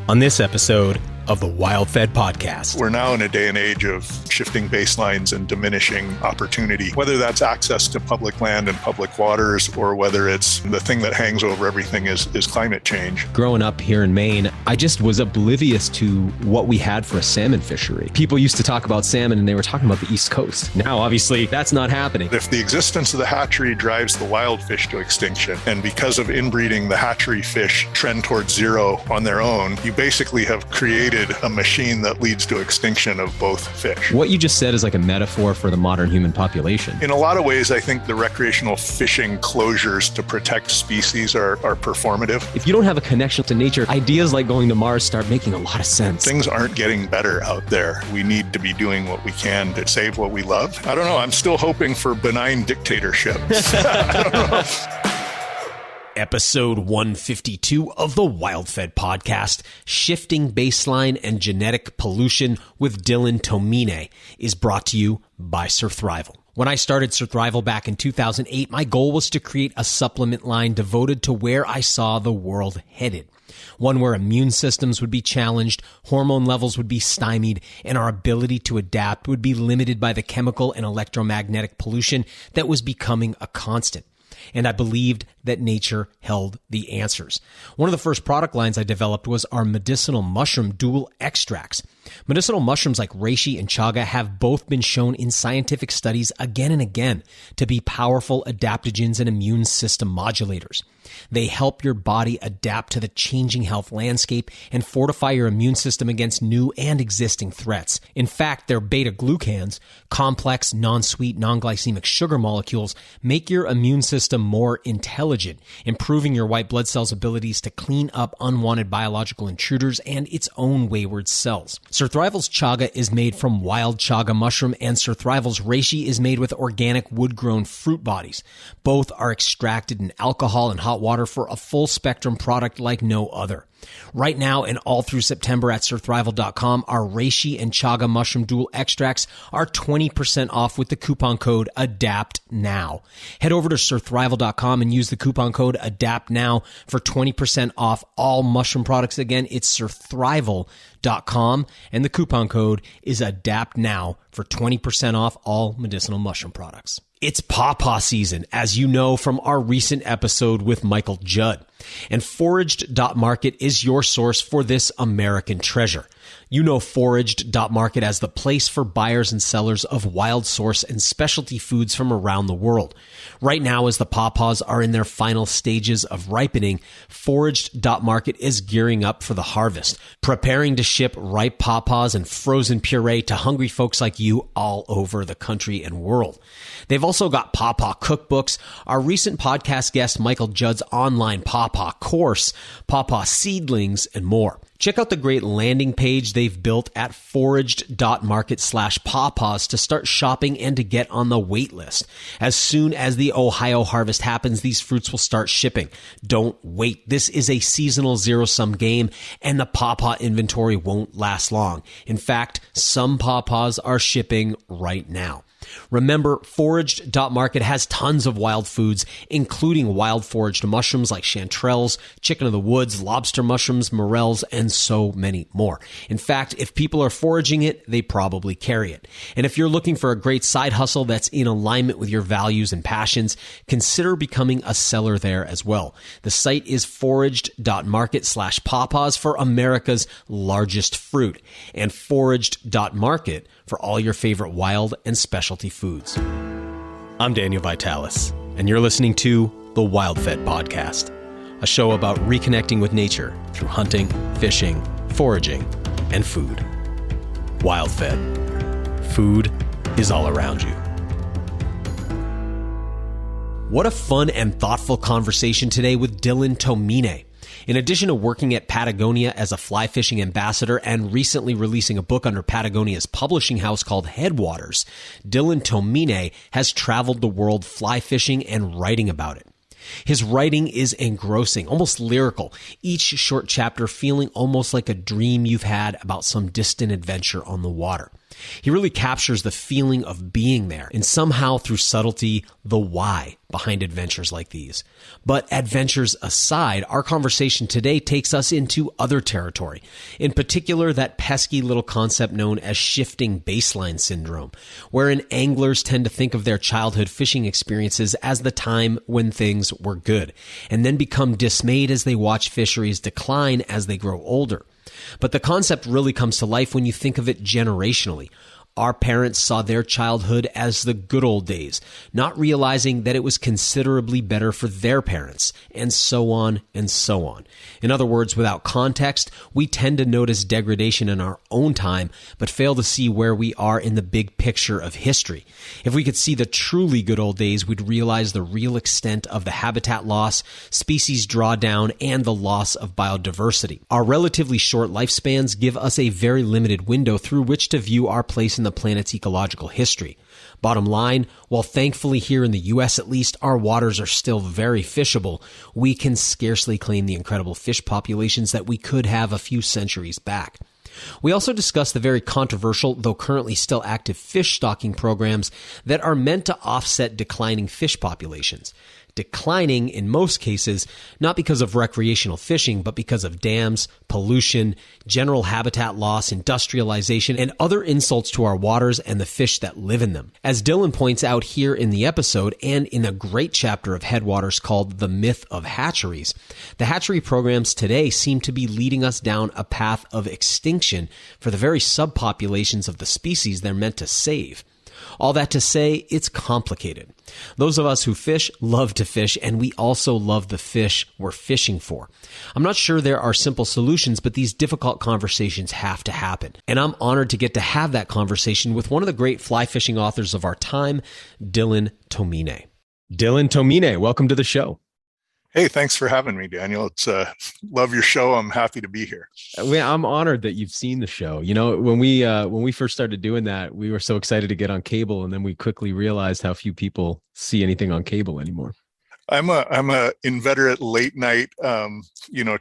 on this episode of the WildFed podcast. We're now in a day and age of shifting baselines and diminishing opportunity, whether that's access to public land and public waters, or whether it's the thing that hangs over everything is climate change. Growing up here in Maine, I just was oblivious to what we had for a salmon fishery. People used to talk about salmon and they were talking about the East Coast. Now, obviously, that's not happening. If the existence of the hatchery drives the wild fish to extinction, and because of inbreeding, the hatchery fish trend towards zero on their own, you basically have created a machine that leads to extinction of both fish. What you just said is like a metaphor for the modern human population. In a lot of ways, I think the recreational fishing closures to protect species are performative. If you don't have a connection to nature, ideas like going to Mars start making a lot of sense. Things aren't getting better out there. We need to be doing what we can to save what we love. I don't know. I'm still hoping for benign dictatorships. I don't know. Episode 152 of the WildFed podcast, Shifting Baseline and Genetic Pollution with Dylan Tomine, is brought to you by Surthrival. When I started Surthrival back in 2008, my goal was to create a supplement line devoted to where I saw the world headed. One where immune systems would be challenged, hormone levels would be stymied, and our ability to adapt would be limited by the chemical and electromagnetic pollution that was becoming a constant. And I believed that nature held the answers. One of the first product lines I developed was our medicinal mushroom dual extracts. Medicinal mushrooms like reishi and chaga have both been shown in scientific studies again and again to be powerful adaptogens and immune system modulators. They help your body adapt to the changing health landscape and fortify your immune system against new and existing threats. In fact, their beta-glucans, complex, non-sweet, non-glycemic sugar molecules, make your immune system more intelligent, improving your white blood cells' abilities to clean up unwanted biological intruders and its own wayward cells. Surthrival's chaga is made from wild chaga mushroom, and Surthrival's reishi is made with organic wood-grown fruit bodies. Both are extracted in alcohol and hot water for a full spectrum product like no other. Right now and all through September at surthrival.com, our reishi and chaga mushroom dual extracts are 20% off with the coupon code ADAPTNOW. Head over to surthrival.com and use the coupon code ADAPTNOW for 20% off all mushroom products. Again, it's surthrival.com and the coupon code is ADAPTNOW for 20% off all medicinal mushroom products. It's pawpaw season, as you know from our recent episode with Michael Judd. And Foraged.market is your source for this American treasure. You know Foraged.market as the place for buyers and sellers of wild source and specialty foods from around the world. Right now, as the pawpaws are in their final stages of ripening, Foraged.market is gearing up for the harvest, preparing to ship ripe pawpaws and frozen puree to hungry folks like you all over the country and world. They've also got pawpaw cookbooks, our recent podcast guest Michael Judd's online pawpaw course, pawpaw seedlings, and more. Check out the great landing page they've built at foraged.market/pawpaws to start shopping and to get on the wait list. As soon as the Ohio harvest happens, these fruits will start shipping. Don't wait. This is a seasonal zero-sum game, and the pawpaw inventory won't last long. In fact, some pawpaws are shipping right now. Remember, Foraged.market has tons of wild foods, including wild foraged mushrooms like chanterelles, chicken of the woods, lobster mushrooms, morels, and so many more. In fact, if people are foraging it, they probably carry it. And if you're looking for a great side hustle that's in alignment with your values and passions, consider becoming a seller there as well. The site is foraged.market/pawpaws for America's largest fruit, and foraged.market for all your favorite wild and specialty foods. I'm Daniel Vitalis, and you're listening to the WildFed podcast, a show about reconnecting with nature through hunting, fishing, foraging, and food. WildFed. Food is all around you. What a fun and thoughtful conversation today with Dylan Tomine. In addition to working at Patagonia as a fly fishing ambassador and recently releasing a book under Patagonia's publishing house called Headwaters, Dylan Tomine has traveled the world fly fishing and writing about it. His writing is engrossing, almost lyrical, each short chapter feeling almost like a dream you've had about some distant adventure on the water. He really captures the feeling of being there, and somehow through subtlety, the why behind adventures like these. But adventures aside, our conversation today takes us into other territory. In particular, that pesky little concept known as shifting baseline syndrome, wherein anglers tend to think of their childhood fishing experiences as the time when things were good, and then become dismayed as they watch fisheries decline as they grow older. But the concept really comes to life when you think of it generationally. Our parents saw their childhood as the good old days, not realizing that it was considerably better for their parents, and so on and so on. In other words, without context, we tend to notice degradation in our own time, but fail to see where we are in the big picture of history. If we could see the truly good old days, we'd realize the real extent of the habitat loss, species drawdown, and the loss of biodiversity. Our relatively short lifespans give us a very limited window through which to view our place in the planet's ecological history. Bottom line, while thankfully here in the US at least, our waters are still very fishable, we can scarcely claim the incredible fish populations that we could have a few centuries back. We also discuss the very controversial, though currently still active, fish stocking programs that are meant to offset declining fish populations. Declining in most cases, not because of recreational fishing, but because of dams, pollution, general habitat loss, industrialization, and other insults to our waters and the fish that live in them. As Dylan points out here in the episode and in a great chapter of Headwaters called The Myth of Hatcheries, the hatchery programs today seem to be leading us down a path of extinction for the very subpopulations of the species they're meant to save. All that to say, it's complicated. Those of us who fish love to fish, and we also love the fish we're fishing for. I'm not sure there are simple solutions, but these difficult conversations have to happen. And I'm honored to get to have that conversation with one of the great fly fishing authors of our time, Dylan Tomine. Dylan Tomine, welcome to the show. Hey, thanks for having me, Daniel. It's love your show. I'm happy to be here. I'm honored that you've seen the show. You know, when we first started doing that, we were so excited to get on cable, and then we quickly realized how few people see anything on cable anymore. I'm a inveterate late night,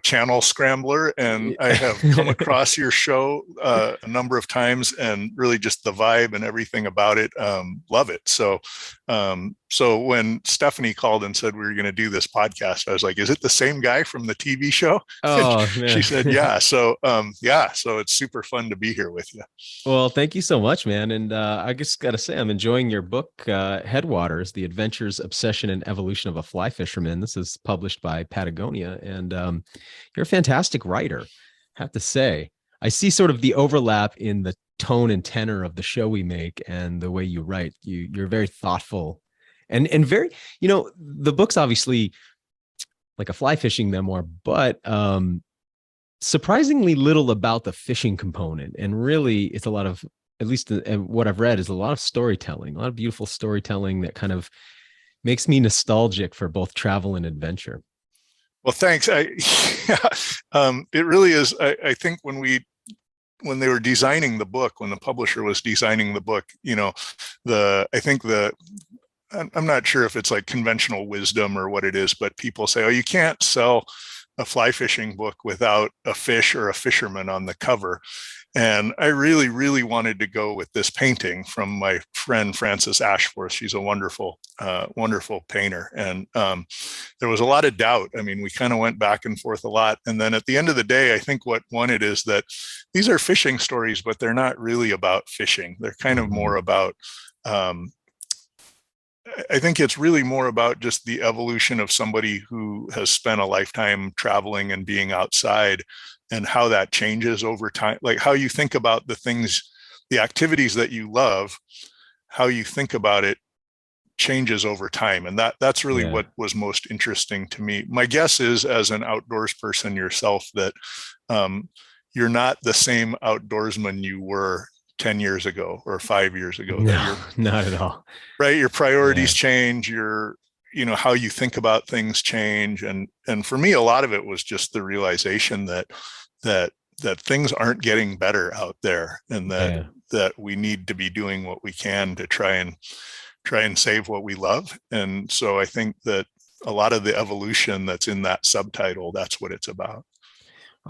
channel scrambler, and I have come across your show a number of times, and really just the vibe and everything about it, love it. So when Stephanie called and said we were going to do this podcast, I was like, "Is it the same guy from the TV show?" Oh, man. She said, "Yeah." So so it's super fun to be here with you. Well, thank you so much, man. And I just got to say, I'm enjoying your book, Headwaters: The Adventures, Obsession, and Evolution of a Fly Fisherman. This is published by Patagonia, and you're a fantastic writer, I have to say. I see sort of the overlap in the tone and tenor of the show we make and the way you write. You're very thoughtful and very, the book's obviously like a fly fishing memoir, but surprisingly little about the fishing component. And really it's a lot of, at least what I've read, is a lot of storytelling, a lot of beautiful storytelling that kind of makes me nostalgic for both travel and adventure. Well, thanks. It really is. I think when they were designing the book, when the publisher was designing the book, I'm not sure if it's like conventional wisdom or what it is, but people say, oh, you can't sell a fly fishing book without a fish or a fisherman on the cover. And I really, really wanted to go with this painting from my friend, Frances Ashforth. She's a wonderful, wonderful painter. And there was a lot of doubt. I mean, we kind of went back and forth a lot. And then at the end of the day, I think what won it is that these are fishing stories, but they're not really about fishing. They're kind of more about, I think it's really more about just the evolution of somebody who has spent a lifetime traveling and being outside, and how that changes over time, like how you think about the things, the activities that you love, how you think about it changes over time. And that's really what was most interesting to me. My guess is, as an outdoors person yourself, that you're not the same outdoorsman you were 10 years ago or 5 years ago. No, not at all. Right. Your priorities change, how you think about things change. And for me, a lot of it was just the realization that things aren't getting better out there, and that we need to be doing what we can to try and save what we love. And so I think that a lot of the evolution that's in that subtitle, that's what it's about.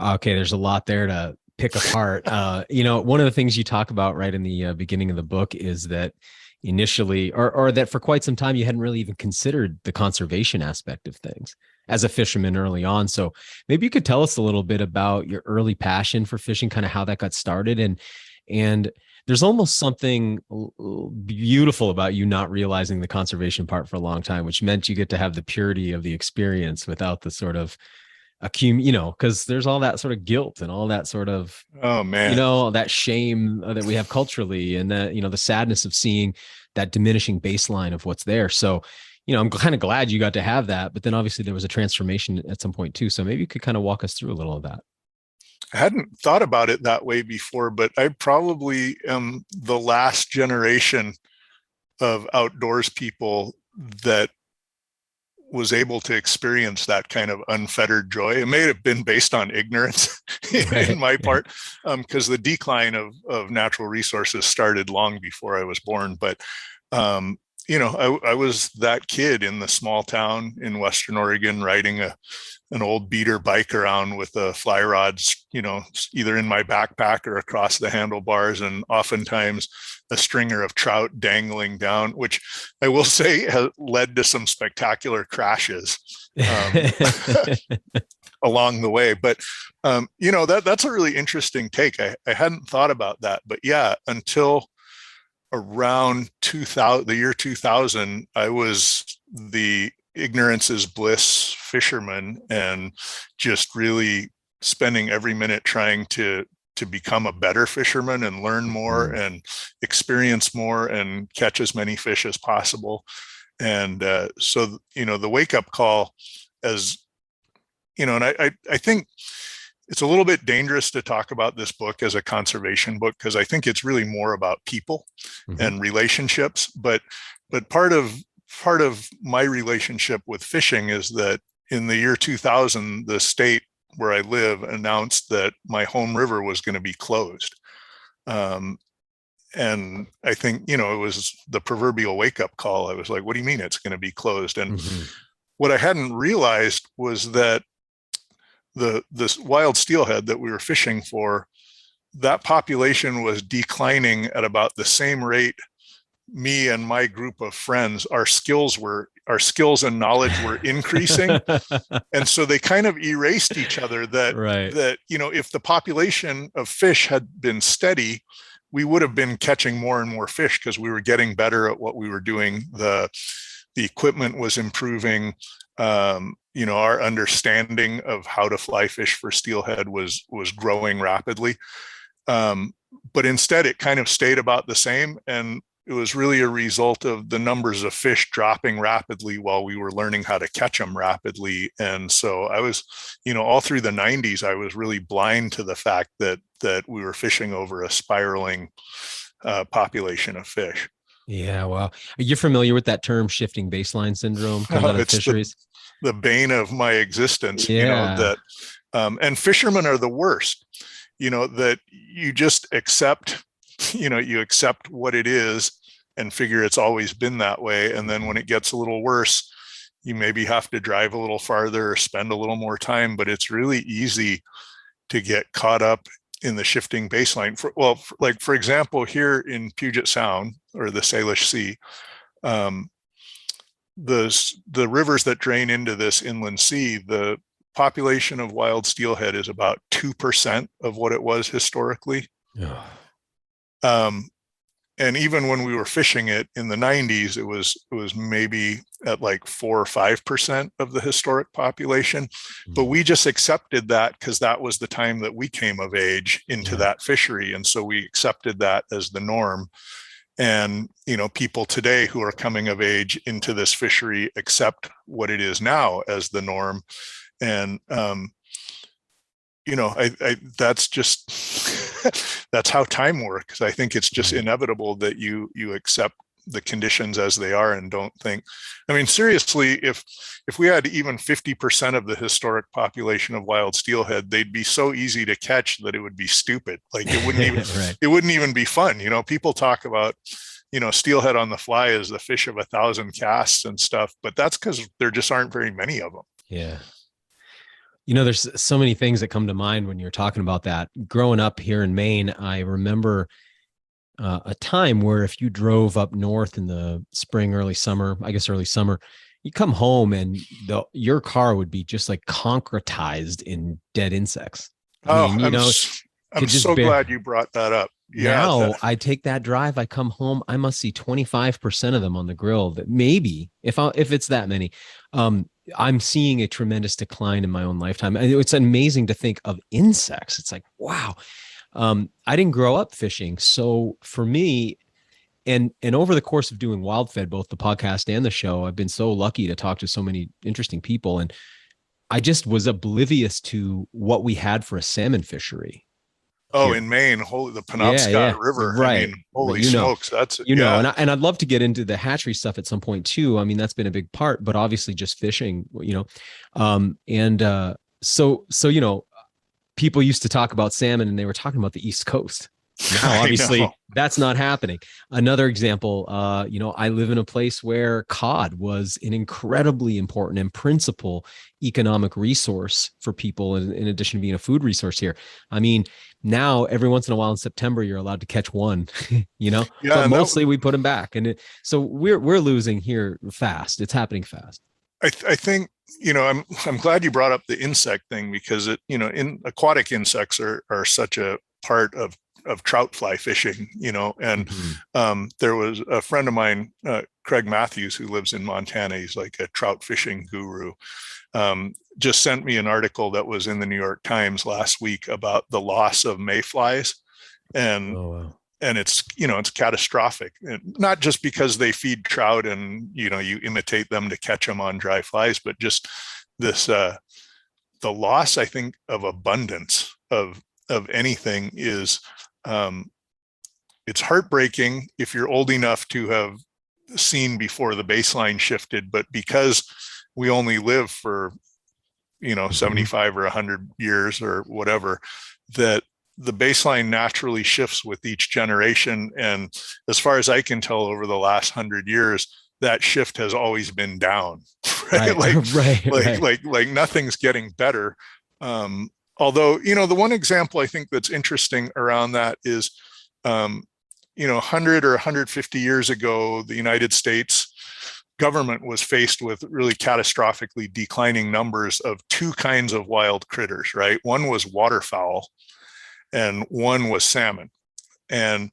Okay. There's a lot there pick apart. One of the things you talk about right in the beginning of the book is that initially, or that for quite some time, you hadn't really even considered the conservation aspect of things as a fisherman early on. So maybe you could tell us a little bit about your early passion for fishing, kind of how that got started. And there's almost something beautiful about you not realizing the conservation part for a long time, which meant you get to have the purity of the experience without the sort of because there's all that sort of guilt and all that sort of, oh man, that shame that we have culturally, and that, the sadness of seeing that diminishing baseline of what's there. So, I'm kind of glad you got to have that, but then obviously there was a transformation at some point too. So maybe you could kind of walk us through a little of that. I hadn't thought about it that way before, but I probably am the last generation of outdoors people that was able to experience that kind of unfettered joy. It may have been based on ignorance in my part, because the decline of natural resources started long before I was born. But I was that kid in the small town in Western Oregon riding an old beater bike around with the fly rods, either in my backpack or across the handlebars, and oftentimes a stringer of trout dangling down, which I will say has led to some spectacular crashes along the way. But, that's a really interesting take. I hadn't thought about that, but yeah, until around 2000, the year 2000, I was the ignorance is bliss fisherman, and just really spending every minute trying to become a better fisherman and learn more and experience more and catch as many fish as possible. And so the wake up call, as and I think it's a little bit dangerous to talk about this book as a conservation book, because I think it's really more about people and relationships. But part of my relationship with fishing is that in the year 2000, the state where I live announced that my home river was going to be closed. And I think, it was the proverbial wake-up call. I was like, what do you mean it's going to be closed? And what I hadn't realized was that this wild steelhead that we were fishing for, that population was declining at about the same rate me and my group of friends, our skills and knowledge were increasing. And so they kind of erased each other, that if the population of fish had been steady, we would have been catching more and more fish because we were getting better at what we were doing. The equipment was improving. Our understanding of how to fly fish for steelhead was growing rapidly. But instead it kind of stayed about the same. And it was really a result of the numbers of fish dropping rapidly while we were learning how to catch them rapidly. And so I was, all through the 90s, I was really blind to the fact that we were fishing over a spiraling population of fish. Yeah, well, are you familiar with that term, shifting baseline syndrome, coming out of fisheries? The bane of my existence, and fishermen are the worst, that you just accept, you accept what it is and figure it's always been that way. And then when it gets a little worse, you maybe have to drive a little farther or spend a little more time, but it's really easy to get caught up in the shifting baseline. For example, here in Puget Sound or the Salish Sea, the rivers that drain into this inland sea, the population of wild steelhead is about 2% of what it was historically. Yeah. And even when we were fishing it in the 90s, it was maybe at like 4 or 5% of the historic population. But we just accepted that because that was the time that we came of age into that fishery. And so we accepted that as the norm. And, people today who are coming of age into this fishery accept what it is now as the norm. And, that's just, that's how time works. I think it's just inevitable that you accept the conditions as they are and don't think, seriously, if we had even 50% of the historic population of wild steelhead, they'd be so easy to catch that it would be stupid. Like it wouldn't even, it wouldn't even be fun. People talk about, steelhead on the fly as the fish of 1,000 casts and stuff, but that's because there just aren't very many of them. Yeah. There's so many things that come to mind when you're talking about that. Growing up here in Maine, I remember a time where if you drove up north in the spring, early summer, you come home and your car would be just like concretized in dead insects. Oh, I'm could just so glad you brought that up. Yeah. Now I take that drive, I come home, I must see 25% of them on the grill. That maybe if it's that many, I'm seeing a tremendous decline in my own lifetime. And it's amazing to think of insects. It's like, wow. I didn't grow up fishing. So for me, and over the course of doing WildFed, both the podcast and the show, I've been so lucky to talk to so many interesting people. And I just was oblivious to what we had for a salmon fishery. Oh, in Maine, the Penobscot River. Right. I mean, holy smokes. That's, and I'd love to get into the hatchery stuff at some point too. I mean, that's been a big part, but obviously just fishing, so, people used to talk about salmon and they were talking about the East Coast. Now, obviously that's not happening. Another example, I live in a place where cod was an incredibly important and principal economic resource for people in addition to being a food resource here. I mean, now every once in a while in September, you're allowed to catch one, but mostly we put them back. So we're losing here fast. It's happening fast. I think, I'm glad you brought up the insect thing because in aquatic insects are such a part of trout fly fishing, and there was a friend of mine, Craig Matthews, who lives in Montana. He's like a trout fishing guru. Just sent me an article that was in the New York Times last week about the loss of mayflies. And it's, it's catastrophic, and not just because they feed trout and, you imitate them to catch them on dry flies, but just this, the loss, I think, of abundance of anything is, it's heartbreaking if you're old enough to have seen before the baseline shifted, but because we only live for, 75 or 100 years or whatever, that the baseline naturally shifts with each generation. And as far as I can tell, over the last 100 years, that shift has always been down, right? Like nothing's getting better. Although, the one example I think that's interesting around that is, 100 or 150 years ago, the United States government was faced with really catastrophically declining numbers of two kinds of wild critters, right? One was waterfowl and one was salmon. And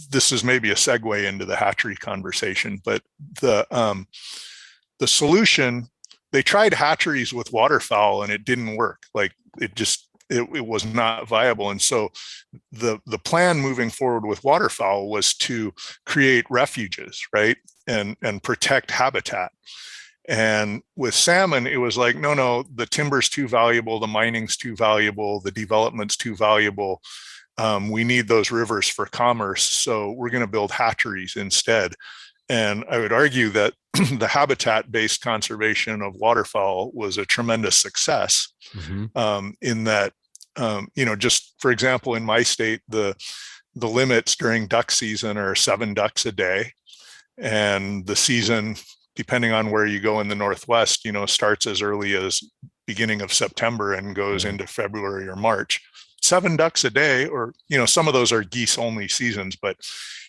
this is maybe a segue into the hatchery conversation, but the solution, they tried hatcheries with waterfowl and it didn't work. Like it was not viable. And so the plan moving forward with waterfowl was to create refuges, right? And protect habitat. And with salmon, it was like, no, the timber's too valuable, the mining's too valuable, the development's too valuable. We need those rivers for commerce. So we're going to build hatcheries instead. And I would argue that the habitat-based conservation of waterfowl was a tremendous success, in that, just for example, in my state, the limits during duck season are 7 ducks a day. And the season, depending on where you go in the Northwest, starts as early as beginning of September and goes into February or March. 7 ducks a day, or, some of those are geese only seasons, but,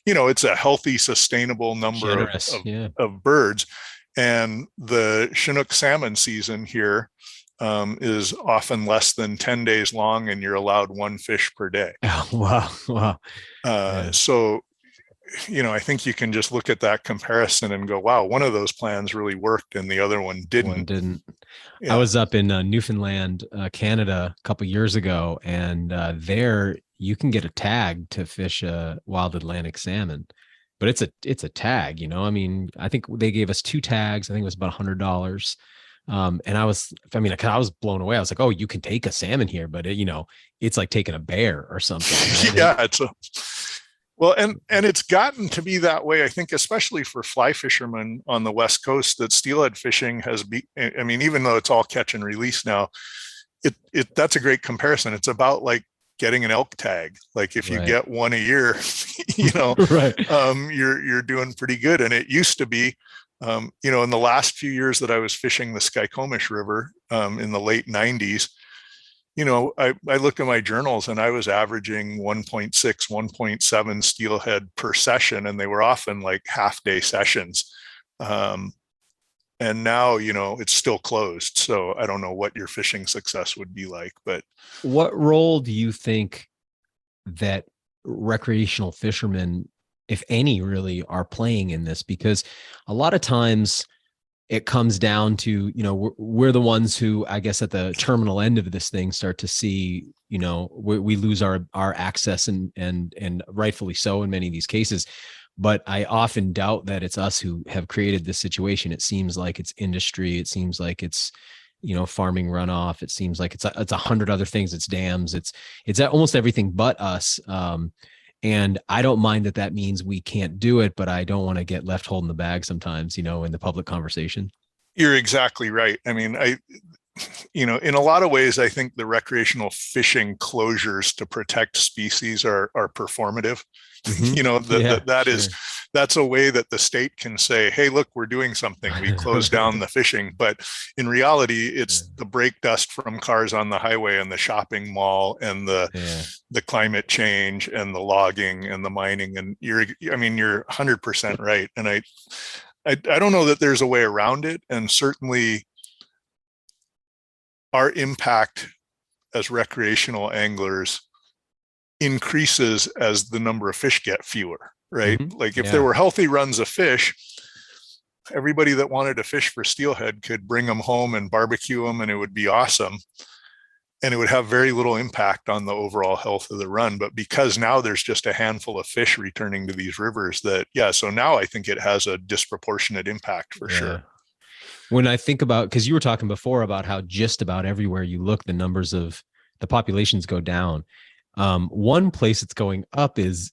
it's a healthy, sustainable number of birds. And the Chinook salmon season here is often less than 10 days long, and you're allowed 1 fish per day. Oh, wow. So, I think you can just look at that comparison and go, wow, one of those plans really worked and the other one didn't. Yeah. I was up in Newfoundland, Canada a couple of years ago, and there you can get a tag to fish a wild Atlantic salmon, but it's a tag, I mean, I think they gave us 2 tags. I think it was about $100. And I was blown away. I was like, oh, you can take a salmon here, but it's like taking a bear or something. Right? Yeah. Well, and it's gotten to be that way, I think, especially for fly fishermen on the West Coast, that steelhead fishing even though it's all catch and release now, that's a great comparison. It's about like getting an elk tag. Like if you get one a year, you're doing pretty good. And it used to be, In the last few years that I was fishing the Skykomish River in the late 90s, I looked at my journals and I was averaging 1.6, 1.7 steelhead per session, and they were often like half day sessions. And now, it's still closed. So I don't know what your fishing success would be like, but. What role do you think that recreational fishermen, if any, really are playing in this? Because a lot of times it comes down to, we're the ones who, I guess, at the terminal end of this thing start to see, we lose our access and rightfully so in many of these cases. But I often doubt that it's us who have created this situation. It seems like it's industry. It seems like it's, farming runoff. It seems like it's 100 other things. It's dams. It's almost everything but us. And I don't mind that means we can't do it, but I don't want to get left holding the bag sometimes, in the public conversation. You're exactly right. I mean, in a lot of ways, I think the recreational fishing closures to protect species are performative. Mm-hmm. That's a way that the state can say, hey, look, we're doing something. We closed down the fishing. But in reality, it's the brake dust from cars on the highway and the shopping mall and the climate change and the logging and the mining. And you're 100% right. And I don't know that there's a way around it. And certainly our impact as recreational anglers increases as the number of fish get fewer, right? Mm-hmm. Like if there were healthy runs of fish, everybody that wanted to fish for steelhead could bring them home and barbecue them, and it would be awesome. And it would have very little impact on the overall health of the run. But because now there's just a handful of fish returning to these rivers so now I think it has a disproportionate impact for sure. When I think about, because you were talking before about how just about everywhere you look, the numbers of the populations go down. One place it's going up is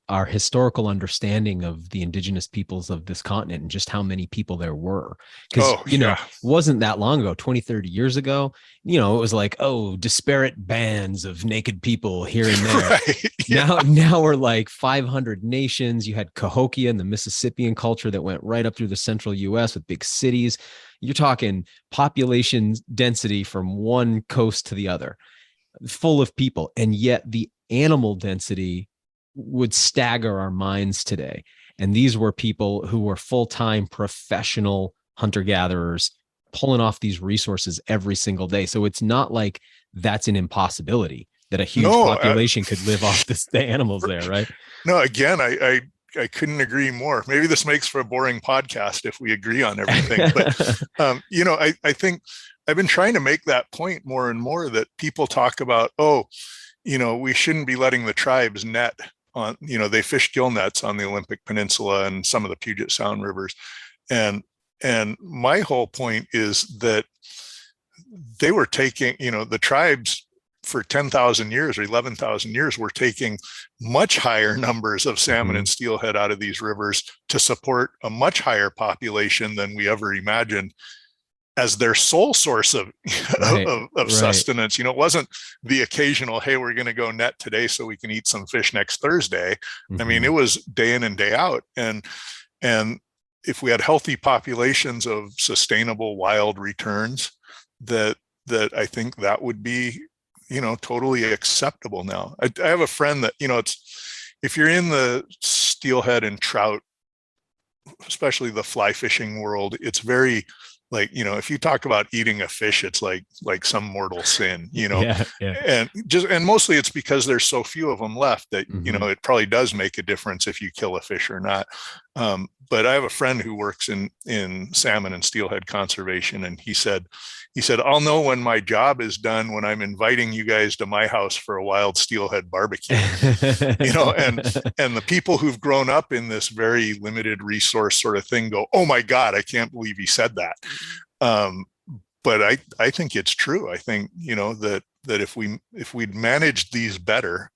our historical understanding of the indigenous peoples of this continent and just how many people there were. Because, it wasn't that long ago, 20, 30 years ago, it was like, disparate bands of naked people here and there. Right, yeah. Now we're like 500 nations. You had Cahokia and the Mississippian culture that went right up through the central US with big cities. You're talking population density from one coast to the other, full of people. And yet the animal density would stagger our minds today. And these were people who were full-time professional hunter-gatherers pulling off these resources every single day. So it's not like that's an impossibility that a huge population could live off the animals there, right? No, again, I couldn't agree more. Maybe this makes for a boring podcast if we agree on everything. But, I think I've been trying to make that point more and more, that people talk about, we shouldn't be letting the tribes net on, they fish gill nets on the Olympic Peninsula and some of the Puget Sound rivers. And my whole point is that they were taking, the tribes for 10,000 years or 11,000 years were taking much higher numbers of salmon and steelhead out of these rivers to support a much higher population than we ever imagined as their sole source of sustenance. It wasn't the occasional, hey, we're going to go net today so we can eat some fish next Thursday. Mm-hmm. I mean, it was day in and day out. And if we had healthy populations of sustainable wild returns, that I think that would be, totally acceptable now. I have a friend that, if you're in the steelhead and trout, especially the fly fishing world, it's very, like, if you talk about eating a fish, it's like some mortal sin, and mostly it's because there's so few of them left that, it probably does make a difference if you kill a fish or not. But I have a friend who works in salmon and steelhead conservation. And he said, I'll know when my job is done when I'm inviting you guys to my house for a wild steelhead barbecue. And the people who've grown up in this very limited resource sort of thing go, oh my God, I can't believe he said that. But I think it's true. I think, that if we'd managed these better,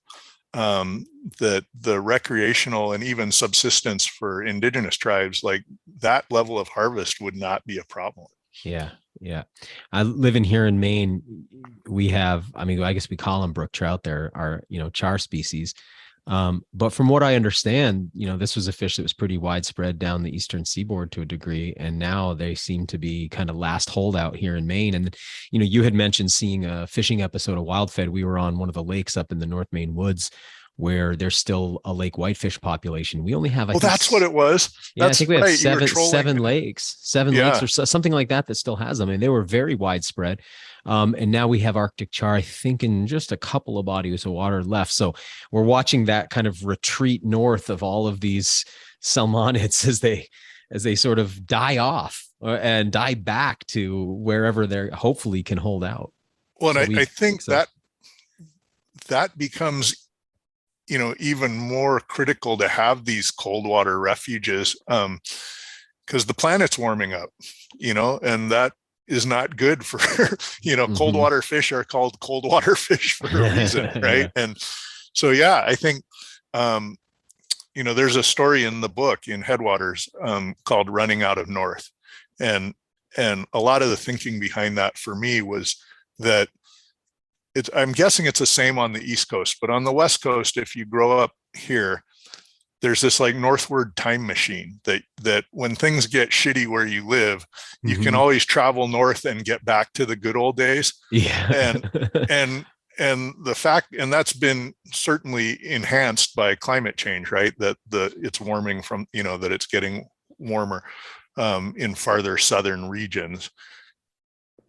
that the recreational and even subsistence for indigenous tribes, like that level of harvest would not be a problem. Yeah. I live here in Maine. We have, I guess we call them brook trout. They're our, char species. But from what I understand, this was a fish that was pretty widespread down the eastern seaboard to a degree, and now they seem to be kind of last holdout here in Maine. And you had mentioned seeing a fishing episode of WildFed. We were on one of the lakes up in the North Maine woods where there's still a lake whitefish population. We only have, that's what it was. Yeah, that's I think we have right. seven lakes or something like that still has them. I mean, they were very widespread. And now we have Arctic char, I think, in just a couple of bodies of water left. So we're watching that kind of retreat north of all of these salmonids as they sort of die off and die back to wherever they hopefully can hold out. Well, and I think that becomes, even more critical to have these cold water refuges, because the planet's warming up, and that is not good for, cold water fish are called cold water fish for a reason, right? Yeah. And so, I think, there's a story in the book in Headwaters called Running Out of North. And a lot of the thinking behind that for me was that I'm guessing it's the same on the East Coast, but on the West Coast, if you grow up here, there's this like northward time machine that when things get shitty where you live, you can always travel north and get back to the good old days. Yeah. And the fact, and that's been certainly enhanced by climate change, right? That it's warming from, that it's getting warmer in farther southern regions.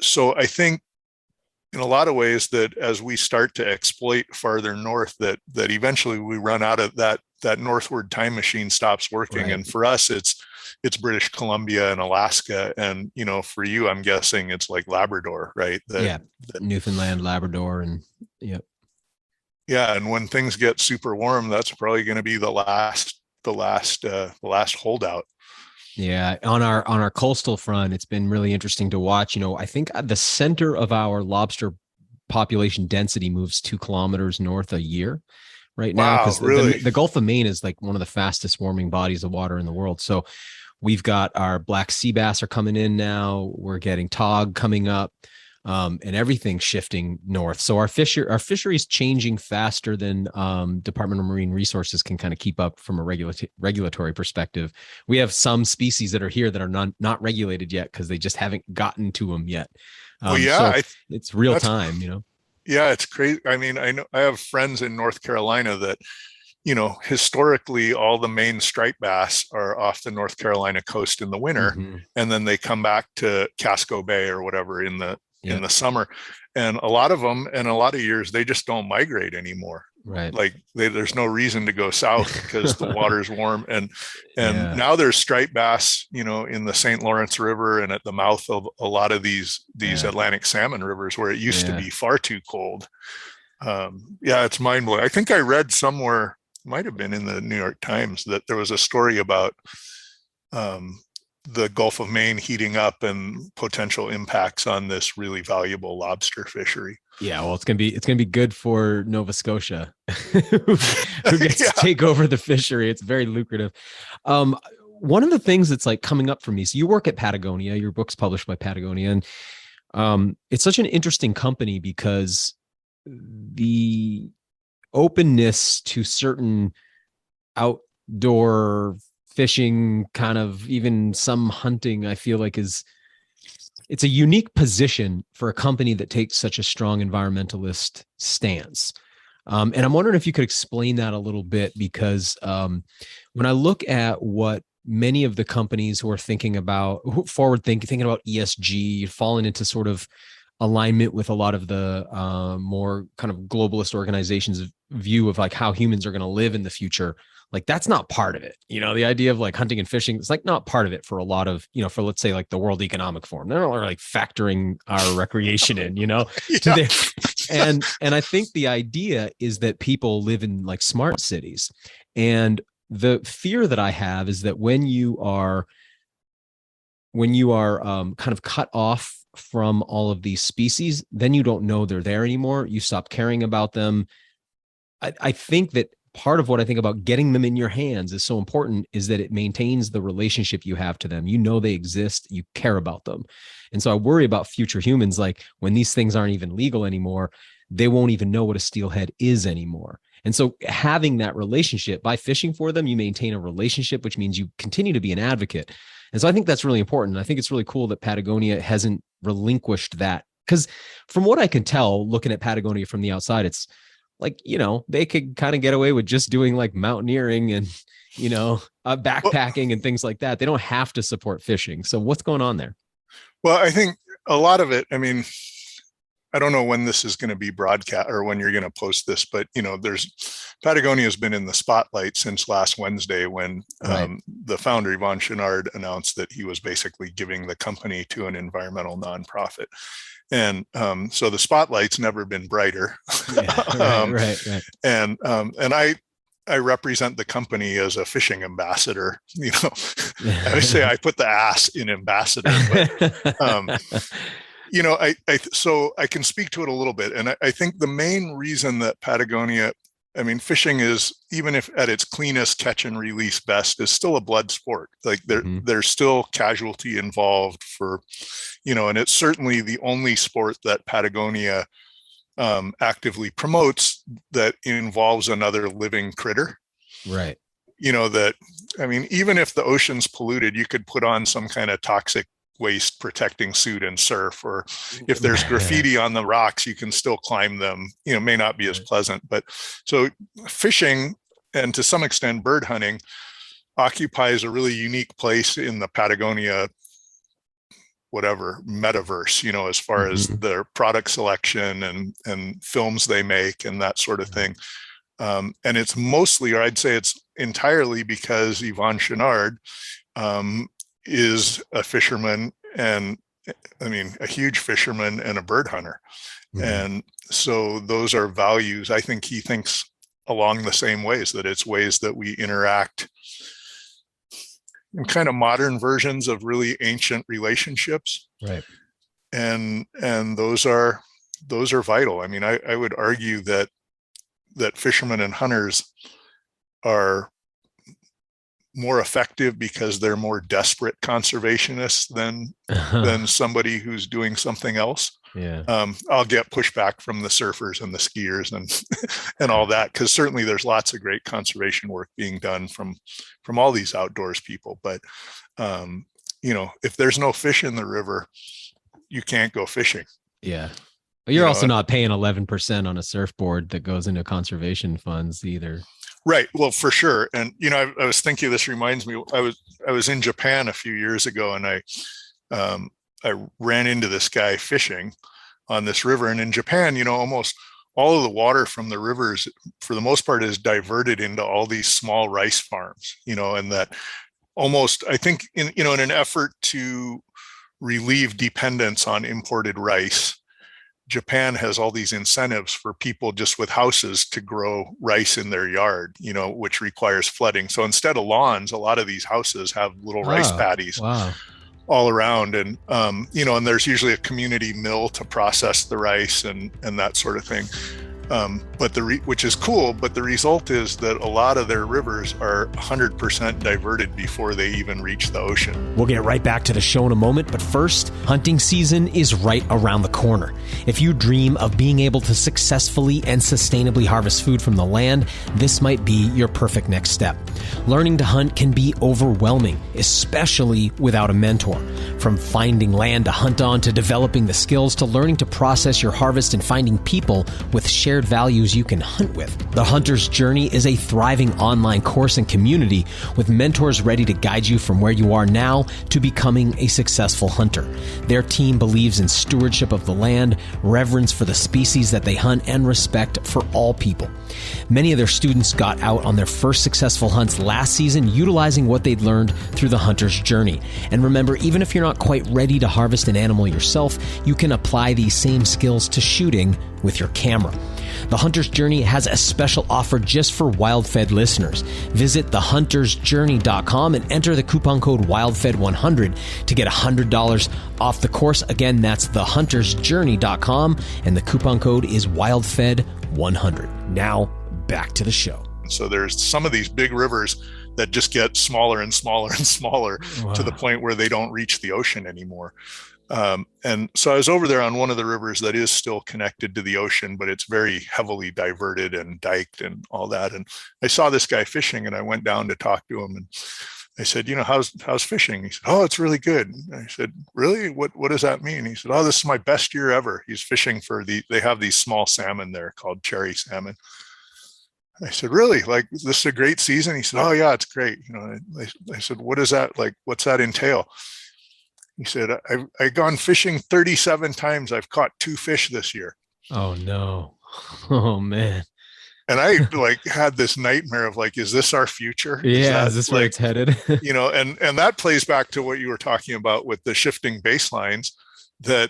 So I think in a lot of ways that as we start to exploit farther north, that eventually we run out of that northward time machine stops working. Right. And for us, it's British Columbia and Alaska. And, for you, I'm guessing it's like Labrador, right? Newfoundland, Labrador, and Yeah. And when things get super warm, that's probably going to be the last holdout. Yeah, on our coastal front, it's been really interesting to watch. I think the center of our lobster population density moves 2 kilometers north a year right now, because really? the Gulf of Maine is like one of the fastest warming bodies of water in the world. So we've got our black sea bass are coming in now. We're getting tog coming up. And everything's shifting north. So our fisheries changing faster than Department of Marine Resources can kind of keep up from a regulatory perspective. We have some species that are here that are not regulated yet because they just haven't gotten to them yet. So it's real time, Yeah, it's crazy. I mean, I know I have friends in North Carolina that, historically all the main striped bass are off the North Carolina coast in the winter, and then they come back to Casco Bay or whatever in the summer. And a lot of them, in a lot of years, they just don't migrate anymore. Right. Like there's no reason to go south because the water's warm. And now there's striped bass, in the St. Lawrence River and at the mouth of a lot of these Atlantic salmon rivers where it used to be far too cold. It's mind blowing. I think I read somewhere, might have been in the New York Times, that there was a story about the Gulf of Maine heating up and potential impacts on this really valuable lobster fishery. Yeah, well, it's gonna be good for Nova Scotia, who gets to take over the fishery. It's very lucrative. One of the things that's like coming up for me. So you work at Patagonia. Your book's published by Patagonia, and it's such an interesting company because the openness to certain outdoor fishing, kind of even some hunting, I feel like it's a unique position for a company that takes such a strong environmentalist stance. And I'm wondering if you could explain that a little bit, because when I look at what many of the companies who are thinking about thinking about ESG, falling into sort of alignment with a lot of the more kind of globalist organizations' view of like how humans are going to live in the future, like that's not part of it. The idea of like hunting and fishing, it's like not part of it for a lot of, for let's say like the World Economic Forum. They're not like factoring our recreation in, and I think the idea is that people live in like smart cities. And the fear that I have is that when you are kind of cut off from all of these species, then you don't know they're there anymore. You stop caring about them. I think that part of what I think about getting them in your hands is so important is that it maintains the relationship you have to them. They exist, you care about them. And so I worry about future humans, like when these things aren't even legal anymore, they won't even know what a steelhead is anymore. And so having that relationship, by fishing for them, you maintain a relationship, which means you continue to be an advocate. And so I think that's really important. I think it's really cool that Patagonia hasn't relinquished that, because from what I can tell, looking at Patagonia from the outside, it's like, they could kind of get away with just doing like mountaineering and, backpacking and things like that. They don't have to support fishing. So what's going on there? Well, I think a lot of it, I don't know when this is going to be broadcast or when you're going to post this, but Patagonia has been in the spotlight since last Wednesday when the founder, Yvon Chouinard, announced that he was basically giving the company to an environmental nonprofit. And so the spotlight's never been brighter. Yeah, right. And I represent the company as a fishing ambassador. I say I put the ass in ambassador, but so I can speak to it a little bit. And I think the main reason that Patagonia, fishing is, even if at its cleanest catch and release best, is still a blood sport. Like there's still casualty involved for, and it's certainly the only sport that Patagonia actively promotes that involves another living critter. Right. Even if the ocean's polluted, you could put on some kind of toxic waste protecting suit and surf, or if there's graffiti on the rocks, you can still climb them. May not be as pleasant, but so fishing, and to some extent bird hunting, occupies a really unique place in the Patagonia metaverse, as far as their product selection and films they make and that sort of thing. And it's mostly, or I'd say it's entirely, because Yvon Chouinard is a fisherman, and a huge fisherman and a bird hunter. And so those are values. I think he thinks along the same ways, that it's ways that we interact in kind of modern versions of really ancient relationships. Right. And those are vital. I would argue that fishermen and hunters are more effective because they're more desperate conservationists than somebody who's doing something else. Yeah. I'll get pushback from the surfers and the skiers and all that, because certainly there's lots of great conservation work being done from all these outdoors people. But if there's no fish in the river, you can't go fishing. Yeah. But you're also not paying 11% on a surfboard that goes into conservation funds either. Right. Well, for sure. And, I was thinking, this reminds me, I was in Japan a few years ago, and I ran into this guy fishing on this river. And in Japan, almost all of the water from the rivers, for the most part, is diverted into all these small rice farms, and that almost, I think, in an effort to relieve dependence on imported rice, Japan has all these incentives for people just with houses to grow rice in their yard, which requires flooding. So instead of lawns, a lot of these houses have little rice paddies all around. And, and there's usually a community mill to process the rice and that sort of thing. Which is cool, but the result is that a lot of their rivers are 100% diverted before they even reach the ocean. We'll get right back to the show in a moment, but first, hunting season is right around the corner. If you dream of being able to successfully and sustainably harvest food from the land, this might be your perfect next step. Learning to hunt can be overwhelming, especially without a mentor. From finding land to hunt on, to developing the skills, to learning to process your harvest, and finding people with shared values you can hunt with. The Hunter's Journey is a thriving online course and community with mentors ready to guide you from where you are now to becoming a successful hunter. Their team believes in stewardship of the land, reverence for the species that they hunt, and respect for all people. Many of their students got out on their first successful hunts last season utilizing what they'd learned through the Hunter's Journey. And remember, even if you're not quite ready to harvest an animal yourself, you can apply these same skills to shooting with your camera. The Hunter's Journey has a special offer just for WildFed listeners. Visit thehuntersjourney.com and enter the coupon code WildFed100 to get $100 off the course. Again, that's thehuntersjourney.com, and the coupon code is WildFed100. Now, back to the show. So there's some of these big rivers that just get smaller and smaller and smaller to the point where they don't reach the ocean anymore. And so I was over there on one of the rivers that is still connected to the ocean, but it's very heavily diverted and diked and all that. And I saw this guy fishing, and I went down to talk to him, and I said, how's fishing? He said, oh, it's really good. And I said, really? What does that mean? He said, oh, this is my best year ever. He's fishing for they have these small salmon there called cherry salmon. I said, really? Like, this is a great season? He said, oh yeah, it's great. I said, what is that? Like, what's that entail? He said, I've gone fishing 37 times. I've caught 2 fish this year. Oh no. Oh man. And I had this nightmare of is this our future? Yeah. Is this where it's headed? And that plays back to what you were talking about with the shifting baselines, that,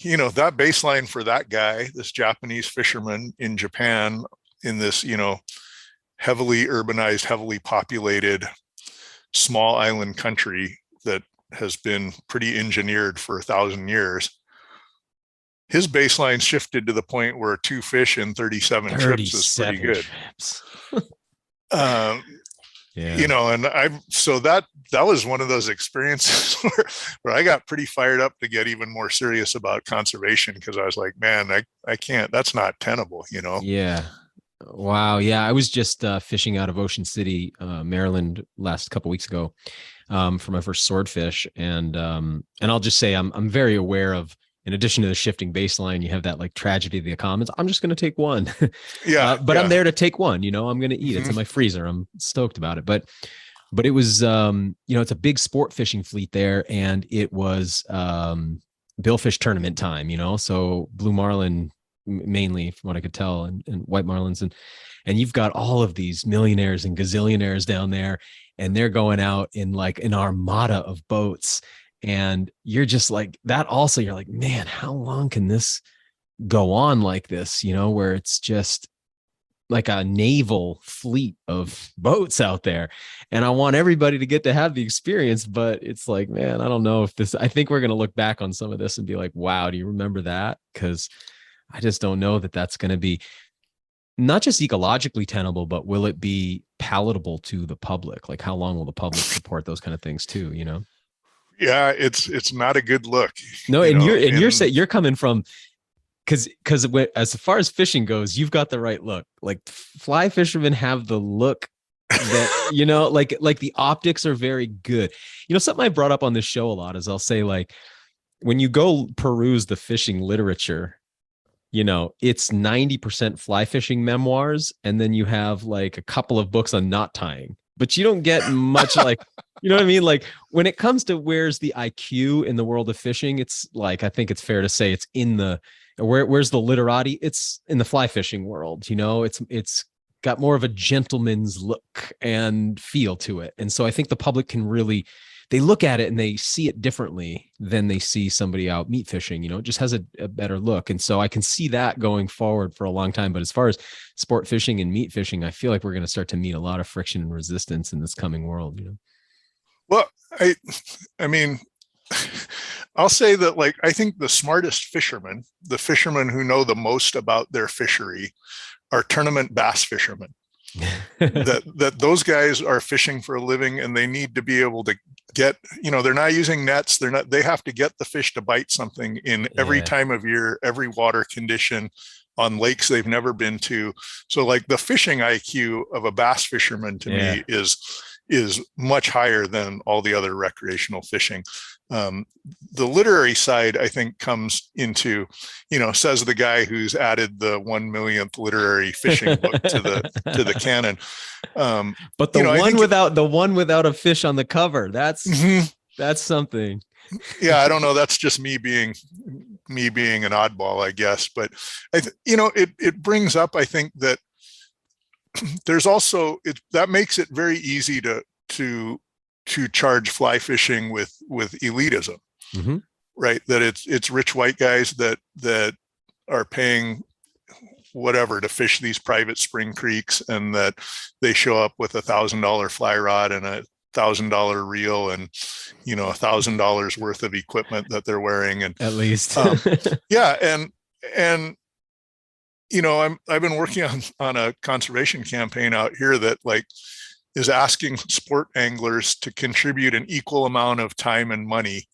that baseline for that guy, this Japanese fisherman in Japan, in this, heavily urbanized, heavily populated, small island country that has been pretty engineered for 1,000 years. His baseline shifted to the point where 2 fish in 37 trips is pretty good. Yeah. And so that was one of those experiences where I got pretty fired up to get even more serious about conservation, because I was like, man, I can't, that's not tenable, Yeah. Wow. Yeah. I was just fishing out of Ocean City, Maryland last couple weeks ago for my first swordfish. And I'll just say I'm very aware of, in addition to the shifting baseline, you have that tragedy of the commons. I'm just going to take one. Yeah. But yeah. I'm there to take one, I'm going to eat it. It's in my freezer. I'm stoked about it. But it was, it's a big sport fishing fleet there. And it was billfish tournament time, so blue marlin mainly, from what I could tell, and white marlins. And you've got all of these millionaires and gazillionaires down there, and they're going out in an armada of boats. And you're just like that. Also, you're like, man, how long can this go on like this? Where it's just like a naval fleet of boats out there. And I want everybody to get to have the experience, but it's like, man, I don't know if I think we're going to look back on some of this and be like, wow, do you remember that? Because I just don't know that that's going to be not just ecologically tenable, but will it be palatable to the public? Like, how long will the public support those kind of things too, Yeah, it's not a good look. No, you're saying you're coming from, because as far as fishing goes, you've got the right look. Like, fly fishermen have the look that like the optics are very good. Something I brought up on this show a lot is I'll say, when you go peruse the fishing literature, it's 90% fly fishing memoirs, and then you have a couple of books on knot tying. But you don't get much you know what I mean? When it comes to where's the IQ in the world of fishing, it's I think it's fair to say it's in the, where's the literati? It's in the fly fishing world. It's got more of a gentleman's look and feel to it. And so I think the public can really, they look at it and they see it differently than they see somebody out meat fishing. It just has a better look. And so I can see that going forward for a long time. But as far as sport fishing and meat fishing, I feel like we're going to start to meet a lot of friction and resistance in this coming world. Well, I mean, I'll say that I think the smartest fishermen, the fishermen who know the most about their fishery, are tournament bass fishermen. that those guys are fishing for a living, and they need to be able to get, they're not using nets. They have to get the fish to bite something in every time of year, every water condition, on lakes they've never been to. So the fishing IQ of a bass fisherman to me is much higher than all the other recreational fishing. The literary side, I think, comes into, says the guy who's added the 1 millionth literary fishing book to the canon. But the one without a fish on the cover, that's something. Yeah, I don't know. That's just me being an oddball, I guess. But it brings up, I think, that there's also that makes it very easy to charge fly fishing with elitism, right? That it's rich white guys that are paying whatever to fish these private spring creeks, and that they show up with $1,000 fly rod and $1,000 reel and $1,000 worth of equipment that they're wearing, and at least I've been working on a conservation campaign out here that is asking sport anglers to contribute an equal amount of time and money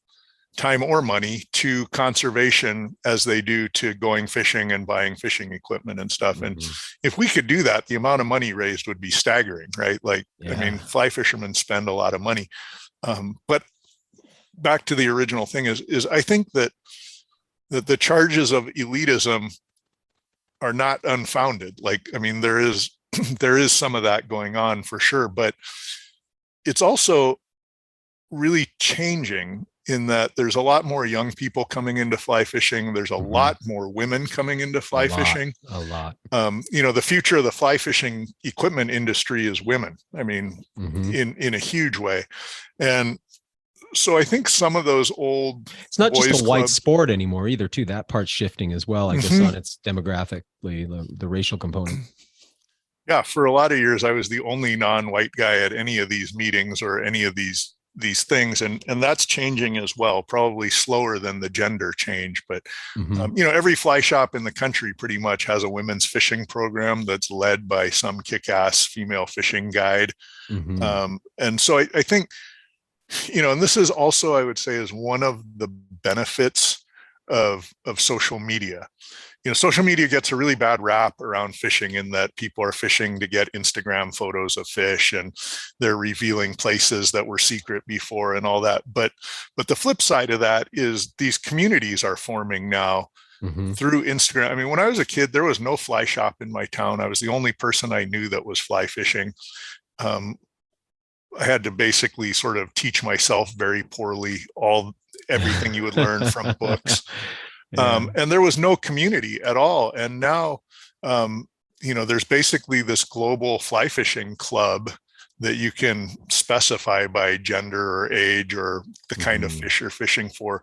time or money to conservation as they do to going fishing and buying fishing equipment and stuff. And if we could do that, the amount of money raised would be staggering, right? Like, I mean, fly fishermen spend a lot of money. But back to the original thing is I think that the charges of elitism are not unfounded. Like, I mean, there is some of that going on for sure, but it's also really changing in that there's a lot more young people coming into fly fishing. There's a lot more women coming into fly fishing. A lot. The future of the fly fishing equipment industry is women. I mean, in a huge way. And so I think some of those old, it's not just a white sport anymore either, too. That part's shifting as well, I guess, on its demographically, the racial component. Yeah, for a lot of years, I was the only non-white guy at any of these meetings or any of these things, and that's changing as well, probably slower than the gender change. But every fly shop in the country pretty much has a women's fishing program that's led by some kick-ass female fishing guide. And so I think, and this is also, I would say, is one of the benefits of social media. Social media gets a really bad rap around fishing in that people are fishing to get Instagram photos of fish, and they're revealing places that were secret before and all that. But the flip side of that is these communities are forming now through Instagram. I mean, when I was a kid, there was no fly shop in my town. I was the only person I knew that was fly fishing. I had to basically sort of teach myself very poorly everything you would learn from books. And there was no community at all. And now, there's basically this global fly fishing club that you can specify by gender or age or the kind of fish you're fishing for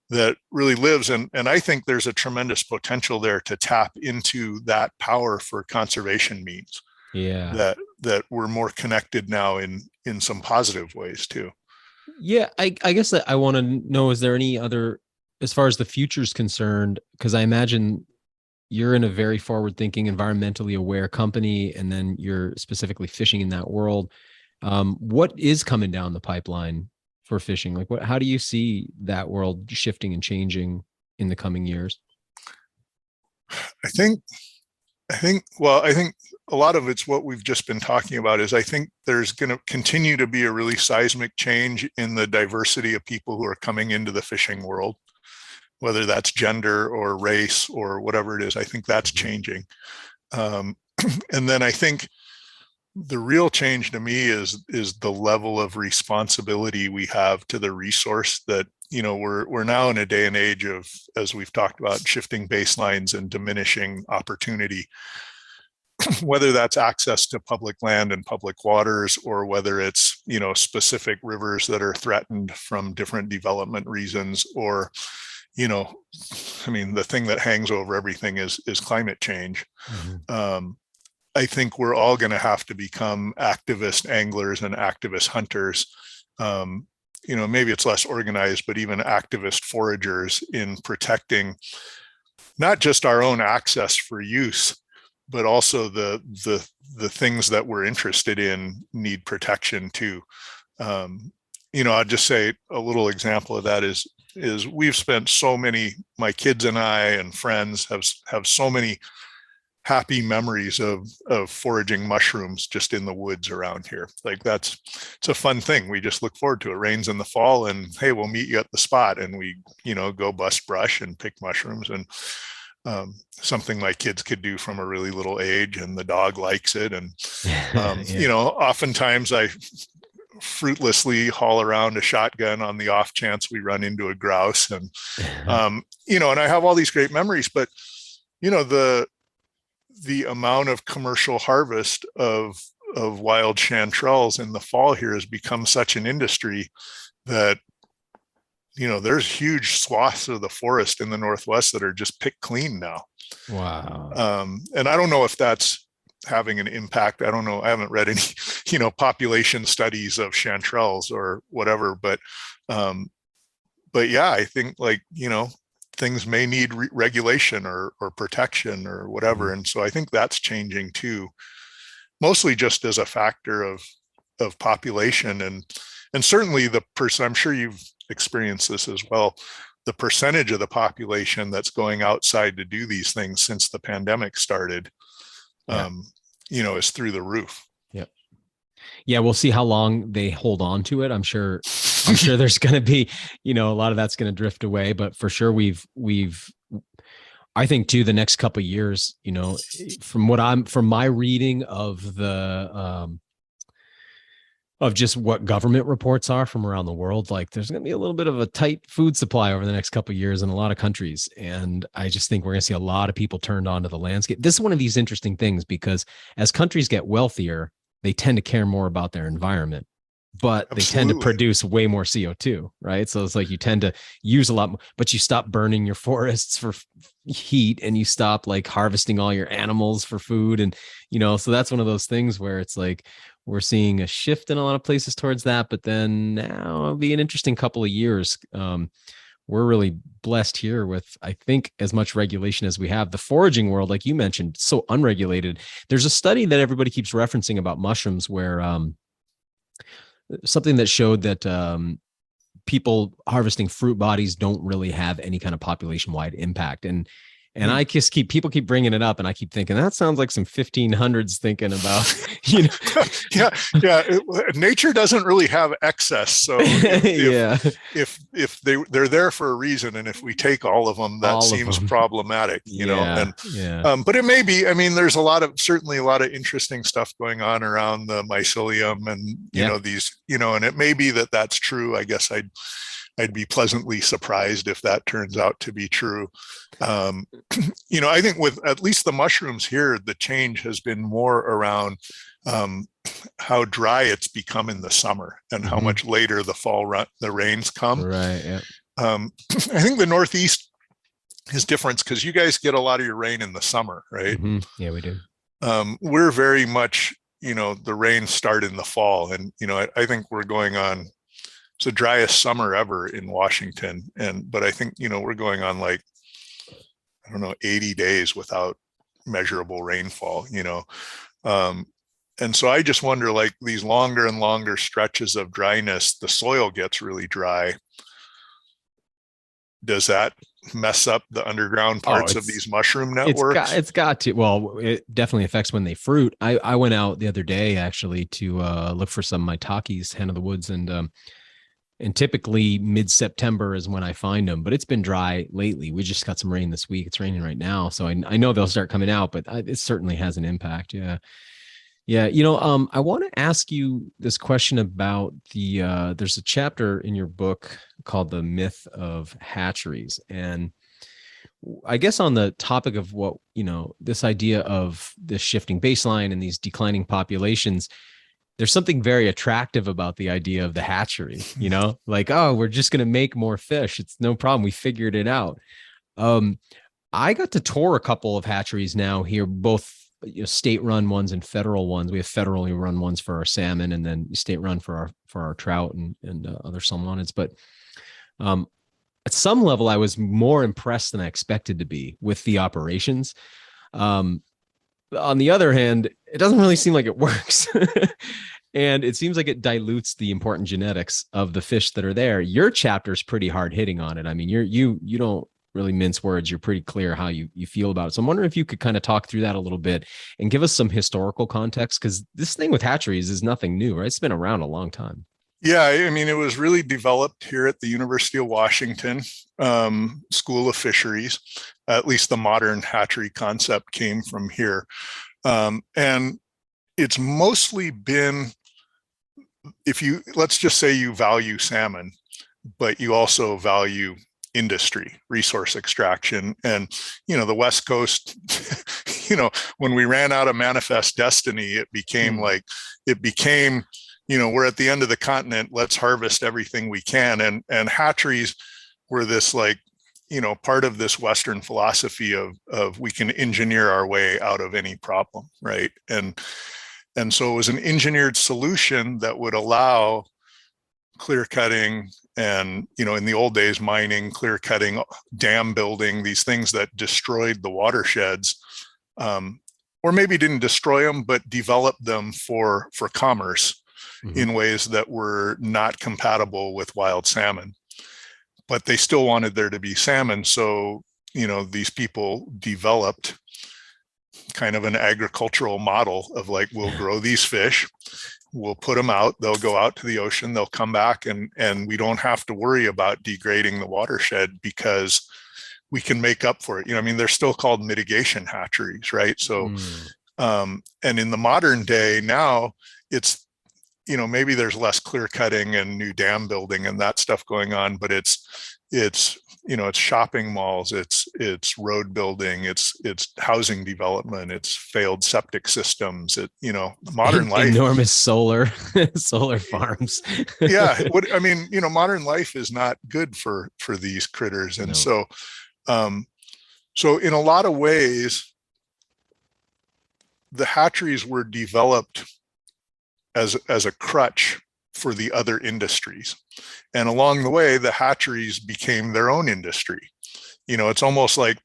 that really lives. And I think there's a tremendous potential there to tap into that power for conservation means. Yeah. That we're more connected now in some positive ways too. Yeah. I guess that I want to know, is there any other, as far as the future is concerned, because I imagine you're in a very forward-thinking, environmentally aware company, and then you're specifically fishing in that world. What is coming down the pipeline for fishing? Like, how do you see that world shifting and changing in the coming years? I think a lot of it's what we've just been talking about. Is I think there's going to continue to be a really seismic change in the diversity of people who are coming into the fishing world, whether that's gender or race or whatever it is. I think that's changing. And then I think the real change to me is the level of responsibility we have to the resource that, we're now in a day and age of, as we've talked about, shifting baselines and diminishing opportunity, whether that's access to public land and public waters, or whether it's, specific rivers that are threatened from different development reasons, or the thing that hangs over everything is climate change. I think we're all going to have to become activist anglers and activist hunters. Maybe it's less organized, but even activist foragers in protecting not just our own access for use, but also the things that we're interested in need protection too. I'd just say a little example of that is we've spent my kids and I and friends have so many happy memories of foraging mushrooms just in the woods around here. Like it's a fun thing. We just look forward to it. It rains in the fall, and hey, we'll meet you at the spot, and we, go bust brush and pick mushrooms, and something my kids could do from a really little age, and the dog likes it. And, oftentimes I fruitlessly haul around a shotgun on the off chance we run into a grouse, and, and I have all these great memories, but, the amount of commercial harvest of wild chanterelles in the fall here has become such an industry that, there's huge swaths of the forest in the Northwest that are just picked clean now. Wow. And I don't know if that's having an impact. I don't know. I haven't read any, population studies of chanterelles or whatever, but yeah, I think things may need regulation or protection or whatever. And so I think that's changing too, mostly just as a factor of population. And certainly the person, I'm sure you've experienced this as well. The percentage of the population that's going outside to do these things since the pandemic started, is through the roof. Yep. Yeah, we'll see how long they hold on to it. I'm sure there's going to be, a lot of that's going to drift away, but for sure I think too, the next couple of years, from my reading of the, of just what government reports are from around the world, like there's going to be a little bit of a tight food supply over the next couple of years in a lot of countries. And I just think we're going to see a lot of people turned on to the landscape. This is one of these interesting things because as countries get wealthier, they tend to care more about their environment, but they tend to produce way more CO2, right? So it's like you tend to use a lot more, but you stop burning your forests for heat and you stop like harvesting all your animals for food. And, so that's one of those things where it's like, we're seeing a shift in a lot of places towards that, but then now it'll be an interesting couple of years. We're really blessed here with, I think, as much regulation as we have. The foraging world, like you mentioned, so unregulated. There's a study that everybody keeps referencing about mushrooms where something that showed that people harvesting fruit bodies don't really have any kind of population-wide impact. And I just people keep bringing it up, and I keep thinking that sounds like some 1500s thinking about, Nature doesn't really have excess, so if they're there for a reason, and if we take all of them, that seems problematic, But it may be. I mean, there's certainly a lot of interesting stuff going on around the mycelium, and these, and it may be that that's true. I guess I'd be pleasantly surprised if that turns out to be true. I think with at least the mushrooms here, the change has been more around how dry it's become in the summer and how much later the rains come. Right. Yeah. I think the Northeast is different because you guys get a lot of your rain in the summer, right? Mm-hmm. Yeah, we do. We're very much, the rains start in the fall, and I think we're going on. It's the driest summer ever in Washington. But I think, we're going on 80 days without measurable rainfall, and so I just wonder, like these longer and longer stretches of dryness, the soil gets really dry. Does that mess up the underground parts of these mushroom networks? It's got to. Well, it definitely affects when they fruit. I went out the other day actually to look for some maitakes, hen of the woods, and typically mid-September is when I find them, but it's been dry lately. We just got some rain this week. It's raining right now. So I know they'll start coming out, but it certainly has an impact. Yeah. Yeah. I want to ask you this question about there's a chapter in your book called The Myth of Hatcheries. And I guess on the topic of what, this idea of this shifting baseline and these declining populations, there's something very attractive about the idea of the hatchery, like, oh, we're just going to make more fish. It's no problem. We figured it out. I got to tour a couple of hatcheries now here, both state-run ones and federal ones. We have federally run ones for our salmon, and then state-run for our trout and other salmonids. But at some level, I was more impressed than I expected to be with the operations. On the other hand, it doesn't really seem like it works. And it seems like it dilutes the important genetics of the fish that are there. Your chapter is pretty hard hitting on it. I mean, you don't really mince words. You're pretty clear how you feel about it. So I'm wondering if you could kind of talk through that a little bit and give us some historical context, because this thing with hatcheries is nothing new, right? It's been around a long time. Yeah, I mean, it was really developed here at the University of Washington School of Fisheries. At least the modern hatchery concept came from here. And it's mostly been, let's just say you value salmon, but you also value industry, resource extraction. And, the West Coast, when we ran out of manifest destiny, it became we're at the end of the continent, let's harvest everything we can. And hatcheries were this part of this Western philosophy of we can engineer our way out of any problem, right? And so it was an engineered solution that would allow clear cutting and, in the old days, mining, clear cutting, dam building, these things that destroyed the watersheds, or maybe didn't destroy them, but developed them for commerce in ways that were not compatible with wild salmon. but they still wanted there to be salmon. So, these people developed kind of an agricultural model of like, we'll grow these fish, we'll put them out, they'll go out to the ocean, they'll come back, and we don't have to worry about degrading the watershed because we can make up for it. They're still called mitigation hatcheries, right? So, and in the modern day now, it's, maybe there's less clear cutting and new dam building and that stuff going on, but it's shopping malls, it's road building, it's housing development, it's failed septic systems, modern life, enormous solar farms. Yeah, modern life is not good for these critters, and so in a lot of ways, the hatcheries were developed as a crutch for the other industries. And along the way, the hatcheries became their own industry. It's almost like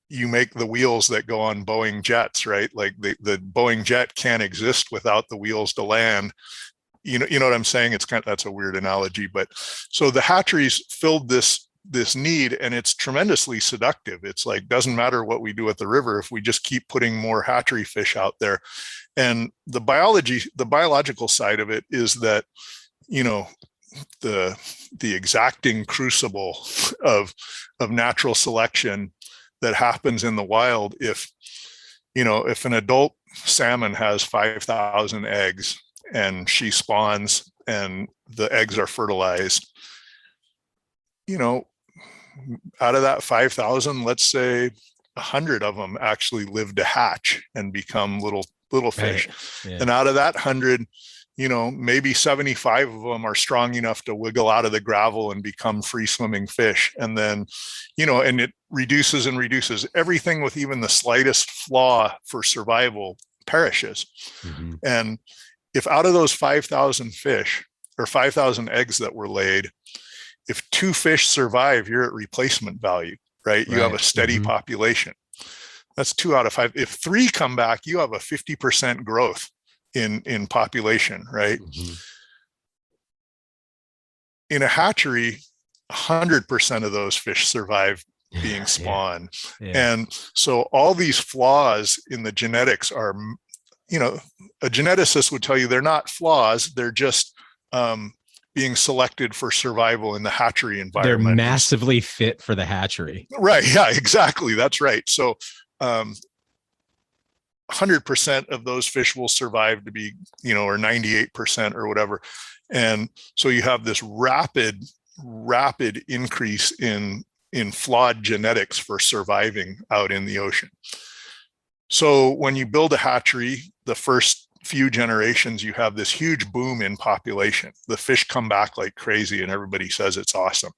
you make the wheels that go on Boeing jets, right? Like the Boeing jet can't exist without the wheels to land. You know what I'm saying? That's a weird analogy, but so the hatcheries filled this need, and it's tremendously seductive. It's like, doesn't matter what we do at the river if we just keep putting more hatchery fish out there. And the biological side of it is that, the exacting crucible of natural selection that happens in the wild. If an adult salmon has 5,000 eggs and she spawns and the eggs are fertilized, out of that 5,000, let's say 100 of them actually live to hatch and become little fish. Right. Yeah. And out of that 100, maybe 75 of them are strong enough to wiggle out of the gravel and become free swimming fish. And then, and it reduces and reduces. Everything with even the slightest flaw for survival perishes. Mm-hmm. And if out of those 5,000 fish or 5,000 eggs that were laid, if 2 fish survive, you're at replacement value, right? You have a steady population. That's 2 out of 5. If 3 come back, you have a 50% growth in population, right? Mm-hmm. In a hatchery, 100% of those fish survive being spawned. Yeah. And so all these flaws in the genetics are, a geneticist would tell you they're not flaws, they're just being selected for survival in the hatchery environment. They're massively fit for the hatchery. Right. Yeah, exactly. That's right. So 100% of those fish will survive to be, or 98% or whatever. And so you have this rapid increase in flawed genetics for surviving out in the ocean. So when you build a hatchery, the first few generations, you have this huge boom in population. The fish come back like crazy and everybody says it's awesome.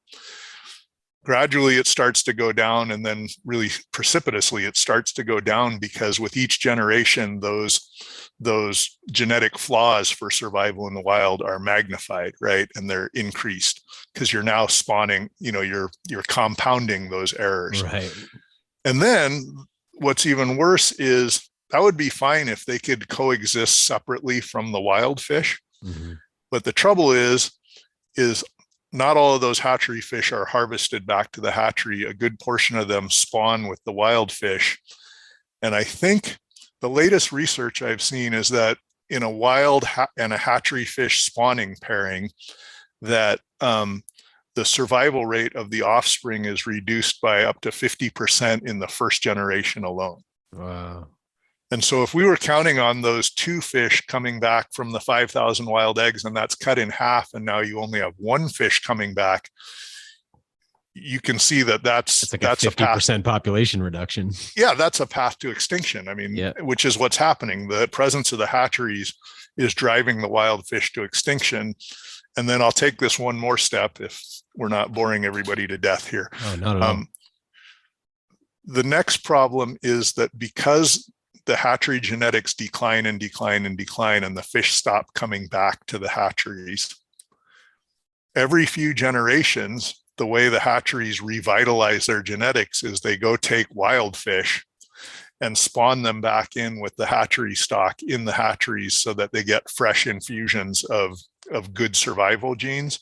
Gradually it starts to go down, and then really precipitously it starts to go down because with each generation, those genetic flaws for survival in the wild are magnified, right? And they're increased because you're now spawning, you're compounding those errors. Right. And then what's even worse is that would be fine if they could coexist separately from the wild fish. Mm-hmm. But the trouble is not all of those hatchery fish are harvested back to the hatchery. A good portion of them spawn with the wild fish. And I think the latest research I've seen is that in a wild and a hatchery fish spawning pairing, that the survival rate of the offspring is reduced by up to 50% in the first generation alone. Wow. And so if we were counting on those 2 fish coming back from the 5,000 wild eggs, and that's cut in half, and now you only have 1 fish coming back, you can see that's like a 50% population reduction. Yeah, that's a path to extinction. Which is what's happening. The presence of the hatcheries is driving the wild fish to extinction. And then I'll take this one more step if we're not boring everybody to death here. Oh, not at all. The next problem is that because the hatchery genetics decline and decline and decline, and the fish stop coming back to the hatcheries, every few generations, the way the hatcheries revitalize their genetics is they go take wild fish and spawn them back in with the hatchery stock in the hatcheries so that they get fresh infusions of good survival genes.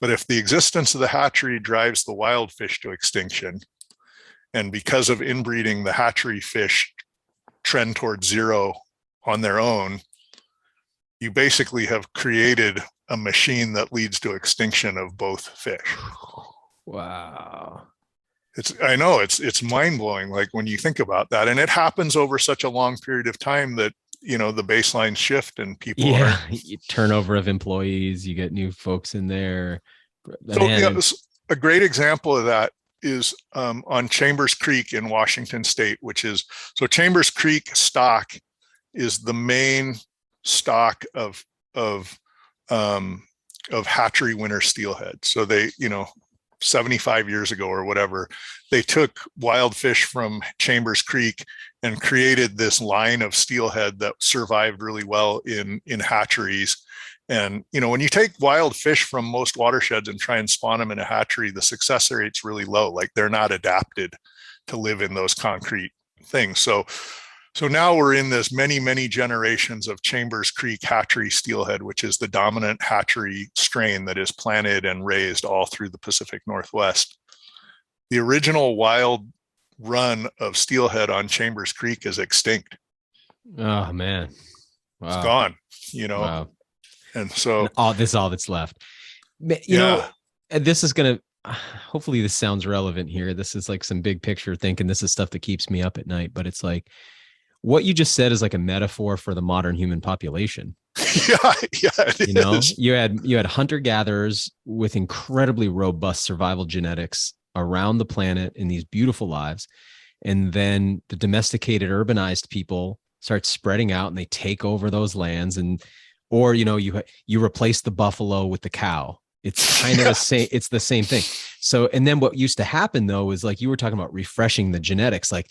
But if the existence of the hatchery drives the wild fish to extinction, and because of inbreeding, the hatchery fish trend towards zero on their own, you basically have created a machine that leads to extinction of both fish. Wow. I know it's mind-blowing, like when you think about that, and it happens over such a long period of time that the baseline shift and people are turnover of employees, you get new folks in there. So a great example of that is on Chambers Creek in Washington State, Chambers Creek stock is the main stock of hatchery winter steelhead. So they, 75 years ago or whatever, they took wild fish from Chambers Creek and created this line of steelhead that survived really well in hatcheries. And, when you take wild fish from most watersheds and try and spawn them in a hatchery, the success rate's really low. Like they're not adapted to live in those concrete things. So now we're in this many, many generations of Chambers Creek hatchery steelhead, which is the dominant hatchery strain that is planted and raised all through the Pacific Northwest. The original wild run of steelhead on Chambers Creek is extinct. Oh man. Wow. It's gone, Wow. And so this is all that's left. And this is going to, hopefully this sounds relevant here. This is like some big picture thinking. This is stuff that keeps me up at night, but it's like, what you just said is like a metaphor for the modern human population. You had hunter gatherers with incredibly robust survival genetics around the planet in these beautiful lives. And then the domesticated urbanized people start spreading out and they take over those lands, or you replace the buffalo with the cow. It's kind of it's the same thing. So, and then what used to happen though is like you were talking about refreshing the genetics, like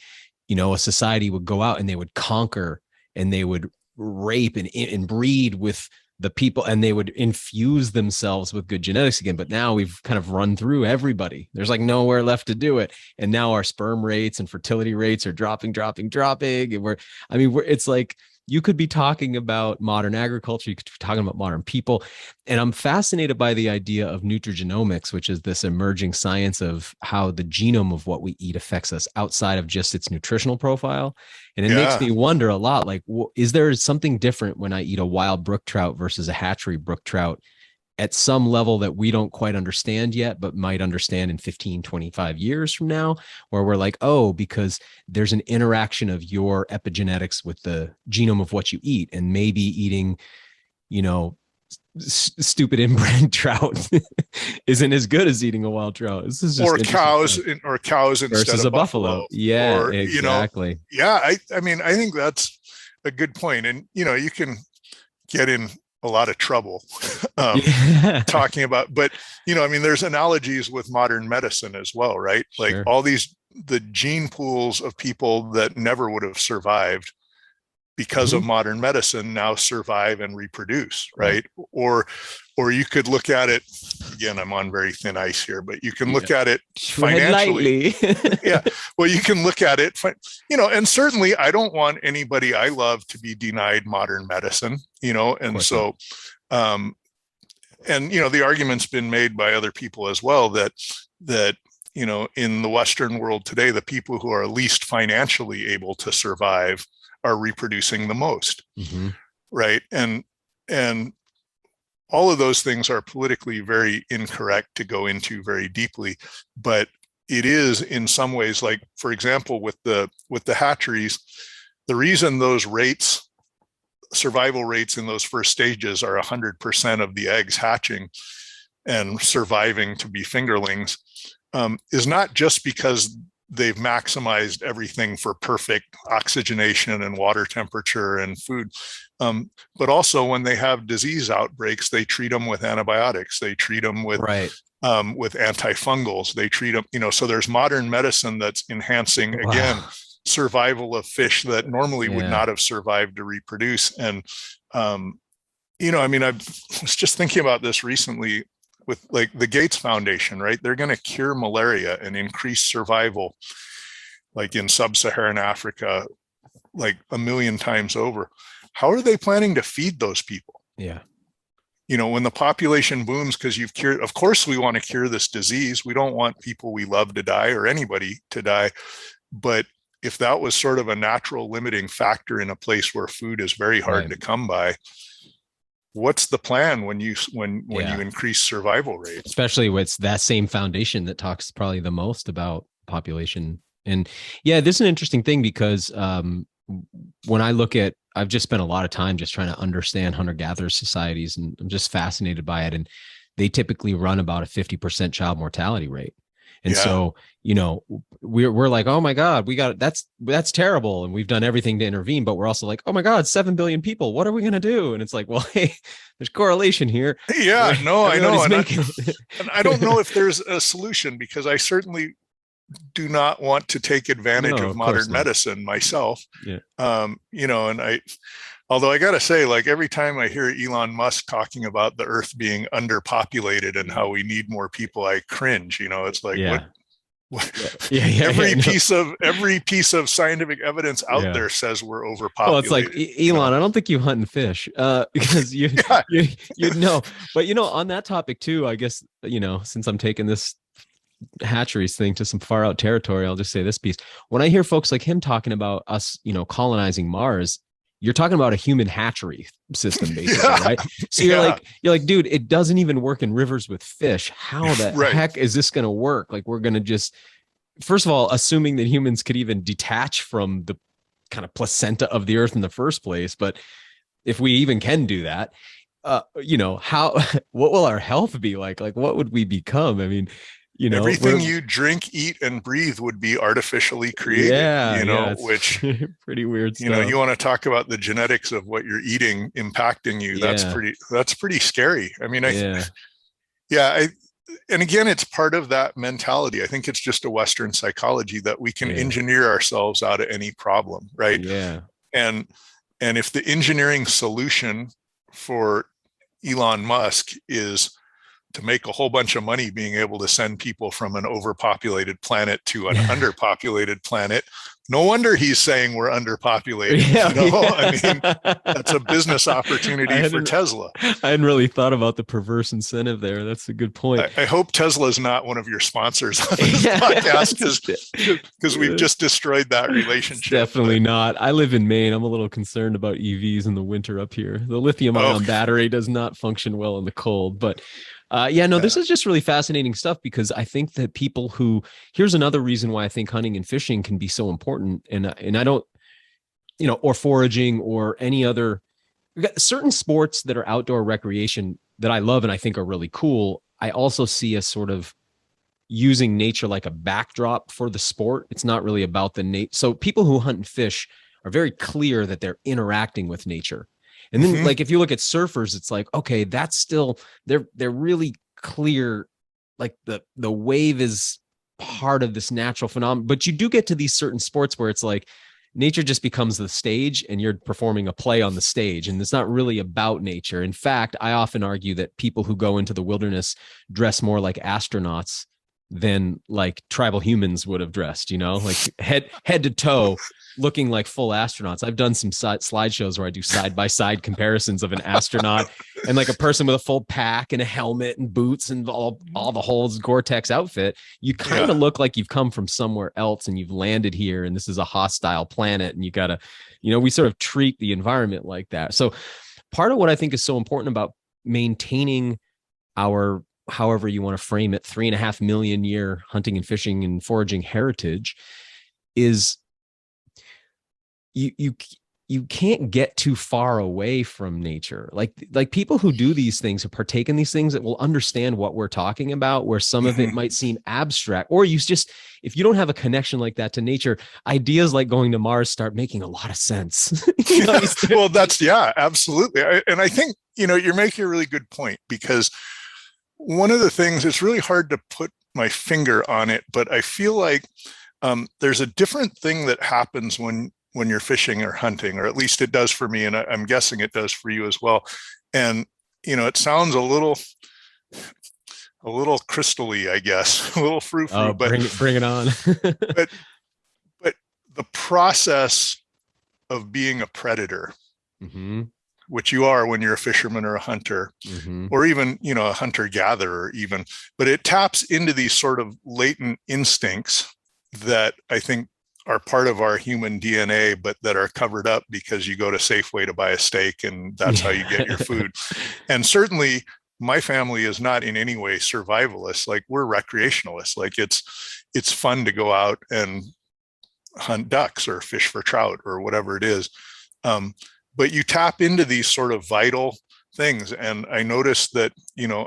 a society would go out and they would conquer and they would rape and breed with the people and they would infuse themselves with good genetics again. But now we've kind of run through everybody. There's like nowhere left to do it. And now our sperm rates and fertility rates are dropping. And it's like, you could be talking about modern agriculture. You could be talking about modern people. And I'm fascinated by the idea of nutrigenomics, which is this emerging science of how the genome of what we eat affects us outside of just its nutritional profile. And it makes me wonder a lot, like, is there something different when I eat a wild brook trout versus a hatchery brook trout at some level that we don't quite understand yet, but might understand in 15, 25 years from now, where we're like, oh, because there's an interaction of your epigenetics with the genome of what you eat, and maybe eating, stupid inbred trout isn't as good as eating a wild trout. This is just cows instead versus of a buffalo. Yeah, or, exactly. I think that's a good point. And, you can get in a lot of trouble talking about, but there's analogies with modern medicine as well, right? Like all the gene pools of people that never would have survived because of modern medicine now survive and reproduce, right? Or you could look at it, again, I'm on very thin ice here, but you can look at it financially. Well, you can look at it, and certainly I don't want anybody I love to be denied modern medicine, and so, the argument's been made by other people as well that in the Western world today, the people who are least financially able to survive are reproducing the most, right? And all of those things are politically very incorrect to go into very deeply, but it is in some ways, like, for example, with the hatcheries, the reason those survival rates in those first stages are 100% of the eggs hatching and surviving to be fingerlings is not just because they've maximized everything for perfect oxygenation and water temperature and food. But also when they have disease outbreaks, they treat them with antibiotics. They treat them with antifungals. They treat them, so there's modern medicine that's enhancing, again, survival of fish that normally would not have survived to reproduce. And, I was just thinking about this recently with like the Gates Foundation, right? They're going to cure malaria and increase survival, like in sub-Saharan Africa, like 1 million times over. How are they planning to feed those people? Yeah. when the population booms because you've cured, of course, we want to cure this disease. We don't want people we love to die or anybody to die. But if that was sort of a natural limiting factor in a place where food is very hard to come by, what's the plan when you increase survival rates? Especially with that same foundation that talks probably the most about population. And yeah, this is an interesting thing because when I look at, I've just spent a lot of time just trying to understand hunter-gatherer societies, and I'm just fascinated by it. And they typically run about a 50% child mortality rate. And so, we're like, oh my God, that's terrible. And we've done everything to intervene, but we're also like, oh my God, 7 billion people, what are we going to do? And it's like, well, hey, there's correlation here. Yeah, no, I know. And I don't know if there's a solution, because I certainly do not want to take advantage of modern medicine myself. Yeah. And although I got to say, like, every time I hear Elon Musk talking about the earth being underpopulated and how we need more people, I cringe. It's like, every piece of scientific evidence out there says we're overpopulated. Well, it's like, Elon, I don't think you hunt and fish because you know. But on that topic too, I guess, since I'm taking this hatcheries thing to some far out territory, I'll just say this piece. When I hear folks like him talking about us, colonizing Mars, you're talking about a human hatchery system, basically, right? So you're like, dude, it doesn't even work in rivers with fish. How the heck is this going to work? Like, we're going to just, first of all, assuming that humans could even detach from the kind of placenta of the earth in the first place. But if we even can do that, what will our health be like? Like, what would we become? I mean, everything you drink, eat, and breathe would be artificially created. Which pretty weird stuff. You want to talk about the genetics of what you're eating impacting you. That's pretty scary. I mean, and again, it's part of that mentality. I think it's just a Western psychology that we can engineer ourselves out of any problem, right? Yeah. And if the engineering solution for Elon Musk is to make a whole bunch of money being able to send people from an overpopulated planet to an underpopulated planet, no wonder he's saying we're underpopulated. I mean, that's a business opportunity for Tesla. I hadn't really thought about the perverse incentive there. That's a good point. I hope Tesla is not one of your sponsors on this podcast, because we've just destroyed that relationship. Definitely not. I live in Maine. I'm a little concerned about EVs in the winter up here. The lithium-ion battery does not function well in the cold, but this is just really fascinating stuff, because I think that here's another reason why I think hunting and fishing can be so important. And I don't, or foraging or any other, we've got certain sports that are outdoor recreation that I love and I think are really cool. I also see as sort of using nature like a backdrop for the sport. It's not really about the nature. So people who hunt and fish are very clear that they're interacting with nature. And then like, if you look at surfers, it's like, okay, that's still, they're really clear. Like the wave is part of this natural phenomenon, but you do get to these certain sports where it's like nature just becomes the stage and you're performing a play on the stage. And it's not really about nature. In fact, I often argue that people who go into the wilderness dress more like astronauts than like tribal humans would have dressed, like head to toe, looking like full astronauts. I've done some slideshows where I do side-by-side comparisons of an astronaut and like a person with a full pack and a helmet and boots and all the holes, Gore-Tex outfit. You kind of look like you've come from somewhere else and you've landed here and this is a hostile planet, and you gotta, we sort of treat the environment like that. So part of what I think is so important about maintaining our, however you want to frame it, 3.5 million year hunting and fishing and foraging heritage is you can't get too far away from nature. Like people who do these things, who partake in these things, that will understand what we're talking about, where some of it might seem abstract, or if you don't have a connection like that to nature, ideas like going to Mars start making a lot of sense. Well, absolutely. And I think, you're making a really good point, because one of the things, it's really hard to put my finger on it, but I feel like there's a different thing that happens when you're fishing or hunting, or at least it does for me, and I'm guessing it does for you as well. And it sounds a little crystally, I guess, a little frou-frou. But bring it on. but the process of being a predator which you are when you're a fisherman or a hunter, or even, a hunter gatherer even, but it taps into these sort of latent instincts that I think are part of our human DNA, but that are covered up because you go to Safeway to buy a steak and that's how you get your food. And certainly my family is not in any way survivalist. Like, we're recreationalists. Like, it's fun to go out and hunt ducks or fish for trout or whatever it is. But you tap into these sort of vital things. And I noticed that,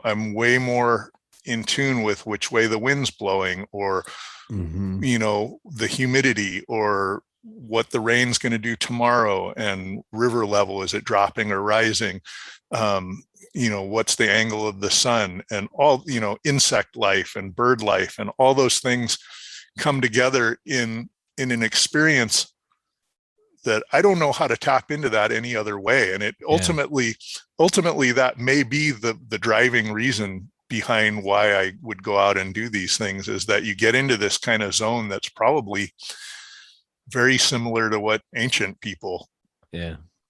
I'm way more in tune with which way the wind's blowing, or, the humidity, or what the rain's going to do tomorrow, and river level, is it dropping or rising? What's the angle of the sun, and all, insect life and bird life, and all those things come together in an experience that I don't know how to tap into that any other way. And it ultimately that may be the driving reason behind why I would go out and do these things, is that you get into this kind of zone that's probably very similar to what ancient people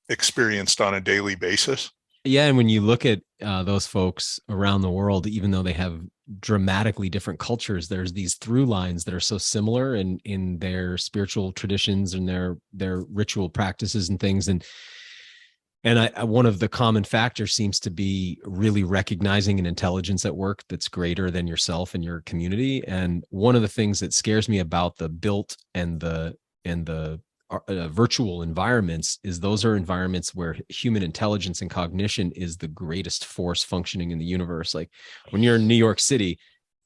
experienced on a daily basis. Yeah. And when you look at those folks around the world, even though they have dramatically different cultures, there's these through lines that are so similar in their spiritual traditions and their ritual practices and things. And one of the common factors seems to be really recognizing an intelligence at work that's greater than yourself and your community. And one of the things that scares me about the built and the virtual environments is those are environments where human intelligence and cognition is the greatest force functioning in the universe. Like, when you're in New York City,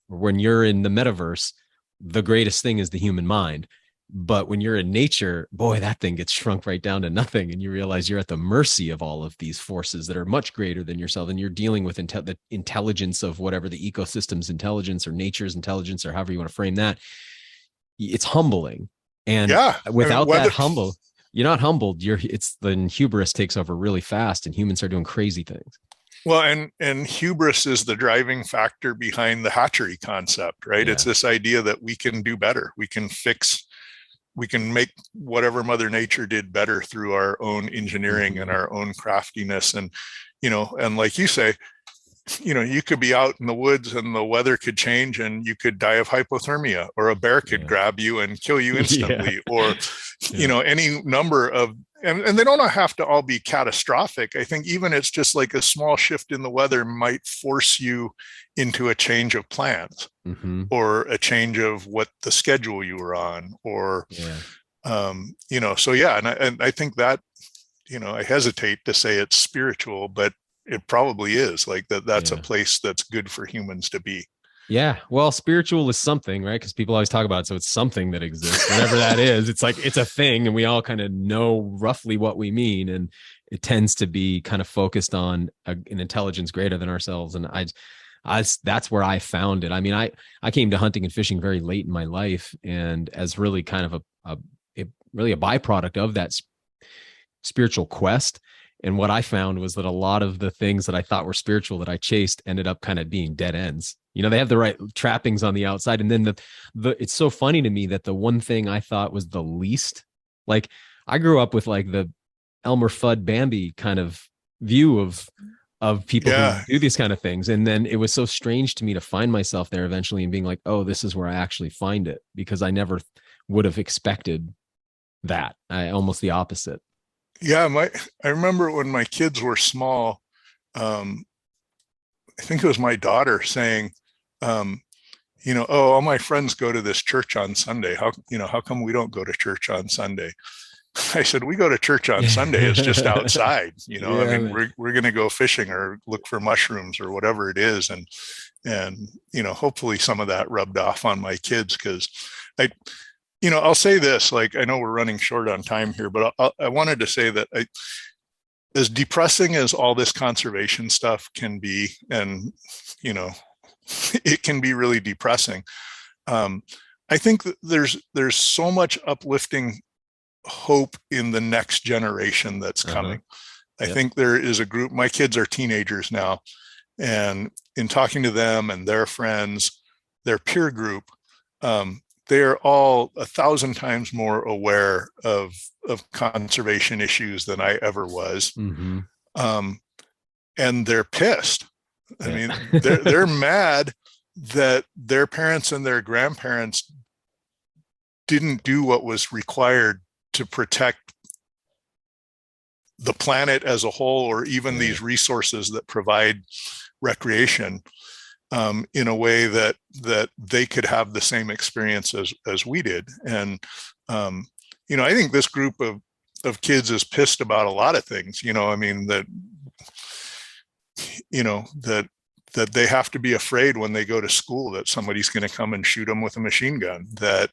or when you're in the metaverse, the greatest thing is the human mind. But when you're in nature, boy, that thing gets shrunk right down to nothing. And you realize you're at the mercy of all of these forces that are much greater than yourself. And you're dealing with the intelligence of whatever the ecosystem's intelligence or nature's intelligence, or however you want to frame that. It's humbling. And without that you're not humbled. The hubris takes over really fast, and humans are doing crazy things. Well, and hubris is the driving factor behind the hatchery concept, right? Yeah. It's this idea that we can do better. We can make whatever Mother Nature did better through our own engineering and our own craftiness. And, and like you say, you could be out in the woods and the weather could change and you could die of hypothermia, or a bear could grab you and kill you instantly, or, any number of, and they don't have to all be catastrophic. I think even it's just like a small shift in the weather might force you into a change of plans, or a change of what the schedule you were on, or, and I think that, I hesitate to say it's spiritual, but it probably is. Like that's a place that's good for humans to be. Yeah. Well, spiritual is something, right? Because people always talk about it. So it's something that exists, whatever that is. It's like, it's a thing, and we all kind of know roughly what we mean. And it tends to be kind of focused on an intelligence greater than ourselves. And that's where I found it. I mean, I came to hunting and fishing very late in my life, and as really kind of really a byproduct of that spiritual quest. And what I found was that a lot of the things that I thought were spiritual that I chased ended up kind of being dead ends. They have the right trappings on the outside. And then it's so funny to me that the one thing I thought was the least, like, I grew up with like the Elmer Fudd Bambi kind of view of people who do these kind of things. And then it was so strange to me to find myself there eventually and being like, oh, this is where I actually find it, because I never would have expected that. Almost the opposite. Yeah, I remember when my kids were small, I think it was my daughter saying, all my friends go to this church on Sunday. How come we don't go to church on Sunday? I said, we go to church on Sunday. It's just outside, I mean, we're going to go fishing or look for mushrooms or whatever it is. And, hopefully some of that rubbed off on my kids, because I'll say this, like, I know we're running short on time here, but I wanted to say that as depressing as all this conservation stuff can be, and, it can be really depressing. I think that there's so much uplifting hope in the next generation that's coming. I think there is a group, my kids are teenagers now, and in talking to them and their friends, their peer group, they're all 1,000 times more aware of conservation issues than I ever was. and they're pissed. I Yeah. mean, they're mad that their parents and their grandparents didn't do what was required to protect the planet as a whole, or even these resources that provide recreation, in a way that they could have the same experience as we did. And I think this group of kids is pissed about a lot of things. I mean, that they have to be afraid when they go to school that somebody's going to come and shoot them with a machine gun, that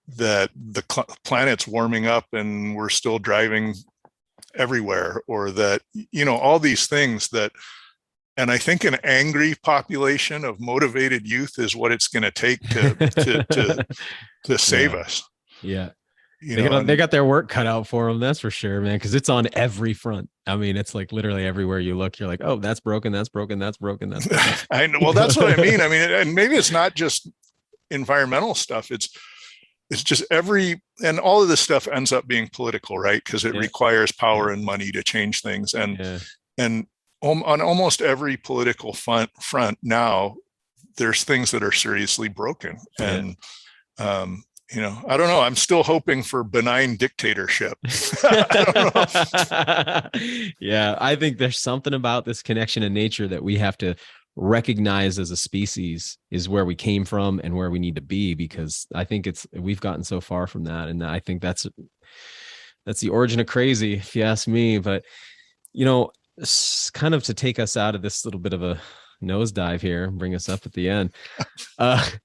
the planet's warming up and we're still driving everywhere, or that, all these things that, and I think an angry population of motivated youth is what it's going to take to save us. Yeah. They got their work cut out for them. That's for sure, man. Cause it's on every front. I mean, it's like literally everywhere you look, you're like, oh, that's broken. That's broken. That's broken. That's broken. I know. Well, that's what I mean. I mean, and maybe it's not just environmental stuff. It's just and all of this stuff ends up being political, right? Because it requires power and money to change things. And on almost every political front now, there's things that are seriously broken. And, I don't know. I'm still hoping for benign dictatorship. I don't know. Yeah, I think there's something about this connection in nature that we have to recognize as a species is where we came from and where we need to be, because I think we've gotten so far from that. And I think that's the origin of crazy, if you ask me. But, kind of to take us out of this little bit of a nosedive here, bring us up at the end. I've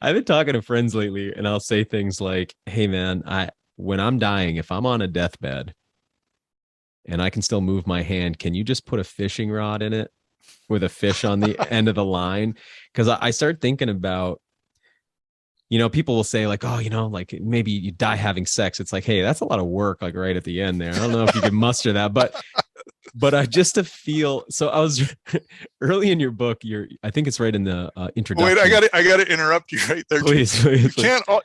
been talking to friends lately, and I'll say things like, hey man, when I'm dying, if I'm on a deathbed and I can still move my hand, can you just put a fishing rod in it with a fish on the end of the line? Because I start thinking about, people will say like, oh, like maybe you die having sex. It's like, hey, that's a lot of work, like right at the end there. I don't know if you can muster that, but just to feel. So I was early in your book. I think it's right in the introduction. Wait, I got to interrupt you right there. Please.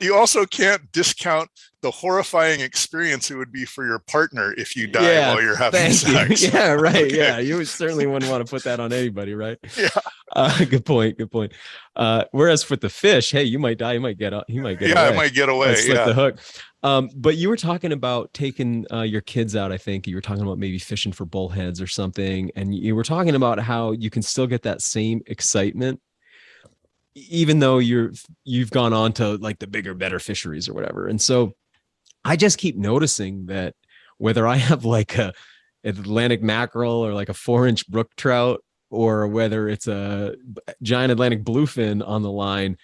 You also can't discount the horrifying experience it would be for your partner if you die while you're having sex. Yeah, right. Okay. Yeah, you certainly wouldn't want to put that on anybody, right? Yeah. Good point. Whereas with the fish, hey, you might die. You might get away. I might get away. Slip the hook. But you were talking about taking your kids out. I think you were talking about maybe fishing for bullheads or something, and you were talking about how you can still get that same excitement, even though you've gone on to like the bigger, better fisheries or whatever. And so I just keep noticing that whether I have like a Atlantic mackerel or like a 4-inch brook trout, or whether it's a giant Atlantic bluefin on the line,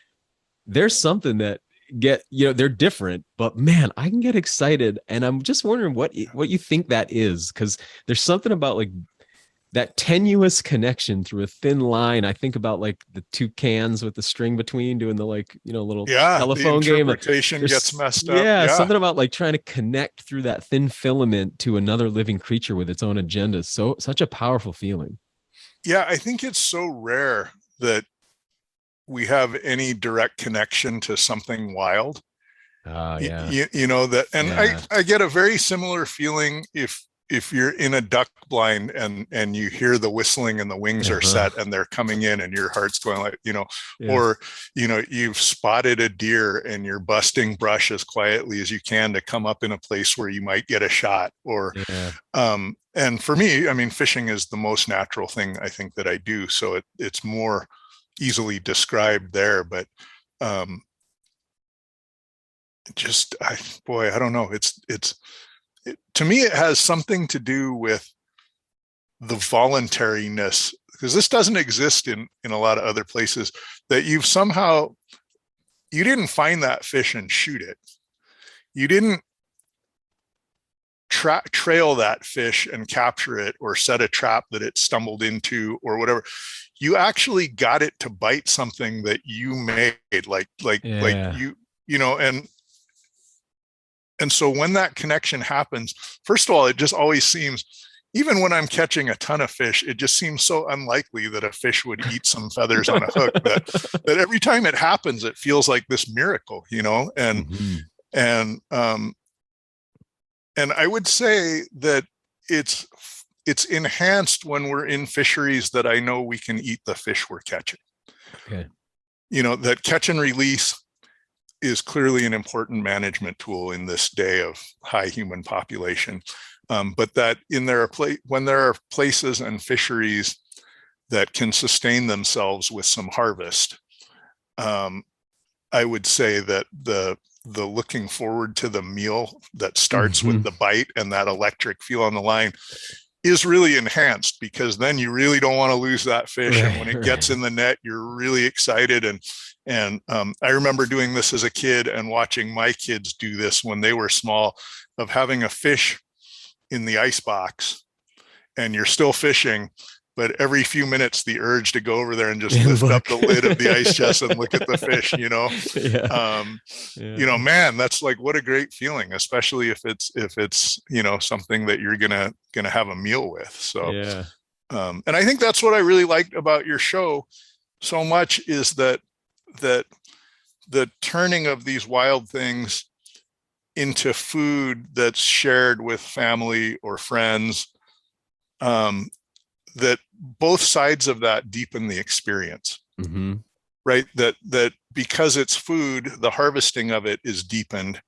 there's something that they're different, but man, I can get excited. And I'm just wondering what you think that is, because there's something about like that tenuous connection through a thin line. I think about like the two cans with the string between doing the little telephone game. The interpretation gets messed up. Yeah, something about like trying to connect through that thin filament to another living creature with its own agenda. So such a powerful feeling. Yeah, I think it's so rare that we have any direct connection to something wild. I get a very similar feeling if you're in a duck blind and you hear the whistling and the wings are set and they're coming in and your heart's going like, or, you've spotted a deer and you're busting brush as quietly as you can to come up in a place where you might get a shot, or, and for me, I mean, fishing is the most natural thing I think that I do. So it's more easily described there, but, I don't know. To me, it has something to do with the voluntariness, because this doesn't exist in a lot of other places, that you didn't find that fish and shoot it. You didn't trail that fish and capture it or set a trap that it stumbled into or whatever. You actually got it to bite something that you made, and so when that connection happens, first of all, it just always seems, even when I'm catching a ton of fish, it just seems so unlikely that a fish would eat some feathers on a hook that every time it happens, it feels like this miracle, and I would say that it's it's enhanced when we're in fisheries that I know we can eat the fish we're catching. Okay. That catch and release is clearly an important management tool in this day of high human population. But that when there are places and fisheries that can sustain themselves with some harvest, I would say that the looking forward to the meal that starts with the bite and that electric feel on the line is really enhanced, because then you really don't want to lose that fish. And when it gets in the net, you're really excited. And I remember doing this as a kid and watching my kids do this when they were small, of having a fish in the ice box and you're still fishing, but every few minutes the urge to go over there and just lift up the lid of the ice chest and look at the fish, man, that's like, what a great feeling, especially if it's something that you're gonna have a meal with. So and I think that's what I really liked about your show so much, is that the turning of these wild things into food that's shared with family or friends, that both sides of that deepen the experience, right? That because it's food, the harvesting of it is deepened,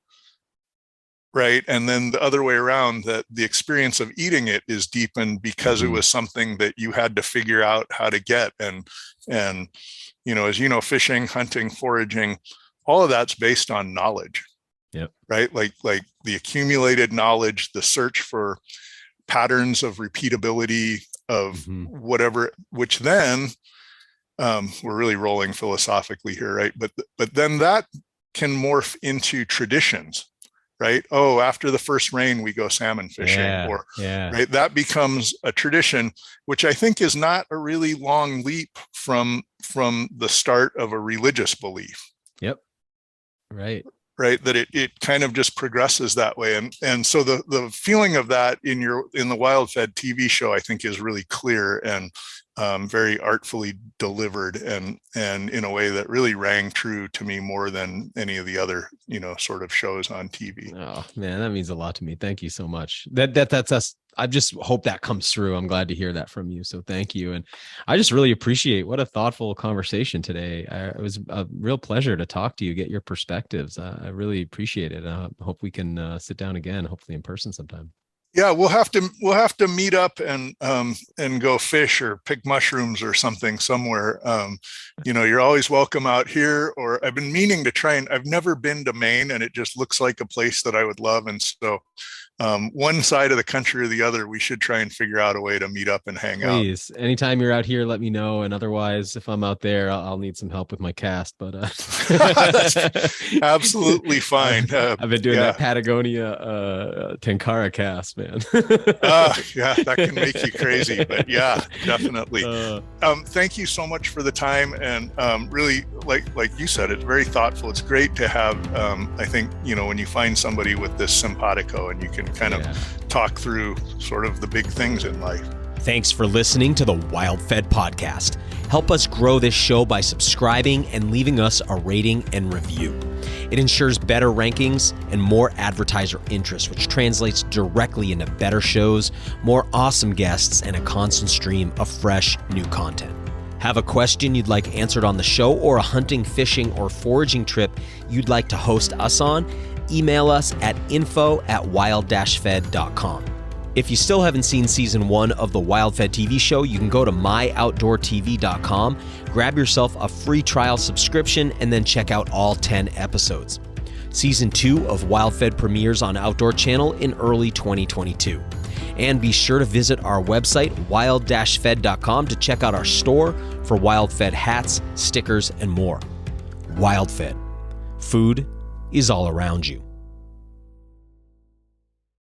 right? And then the other way around, that the experience of eating it is deepened because it was something that you had to figure out how to get. And as you know, fishing, hunting, foraging, all of that's based on knowledge. Yep. Right? Like the accumulated knowledge, the search for patterns of repeatability of whatever, which then we're really rolling philosophically here, right? But then that can morph into traditions, right? Oh, after the first rain, we go salmon fishing, right? That becomes a tradition, which I think is not a really long leap from the start of a religious belief. Yep. Right. That it kind of just progresses that way. And so the feeling of that in the WildFed TV show, I think, is really clear and very artfully delivered, and in a way that really rang true to me more than any of the other, sort of shows on TV. Oh man, that means a lot to me. Thank you so much. That's us. I just hope that comes through. I'm glad to hear that from you. So thank you. And I just really appreciate what a thoughtful conversation today. It was a real pleasure to talk to you, get your perspectives. I really appreciate it. I hope we can sit down again, hopefully in person sometime. Yeah, we'll have to meet up and go fish or pick mushrooms or something somewhere. You're always welcome out here. Or I've been meaning to try, and I've never been to Maine, and it just looks like a place that I would love. And so one side of the country or the other, we should try and figure out a way to meet up and hang out. Please, anytime you're out here, let me know. And otherwise, if I'm out there, I'll need some help with my cast. But that's absolutely fine. I've been doing that Patagonia Tenkara cast, man. That can make you crazy. But yeah, definitely. Thank you so much for the time. And really, like you said, it's very thoughtful. It's great to have, I think, when you find somebody with this simpatico and you can kind of talk through sort of the big things in life. Thanks for listening to the WildFed podcast. Help us grow this show by subscribing and leaving us a rating and review. It ensures better rankings and more advertiser interest, which translates directly into better shows, more awesome guests, and a constant stream of fresh new content. Have a question you'd like answered on the show, or a hunting, fishing, or foraging trip you'd like to host us on? Email us at info@wild-fed.com. If you still haven't seen season 1 of the WildFed TV show, you can go to myoutdoortv.com, grab yourself a free trial subscription, and then check out all 10 episodes. Season 2 of WildFed premieres on Outdoor Channel in early 2022. And be sure to visit our website, wild-fed.com, to check out our store for WildFed hats, stickers, and more. WildFed. Food is all around you.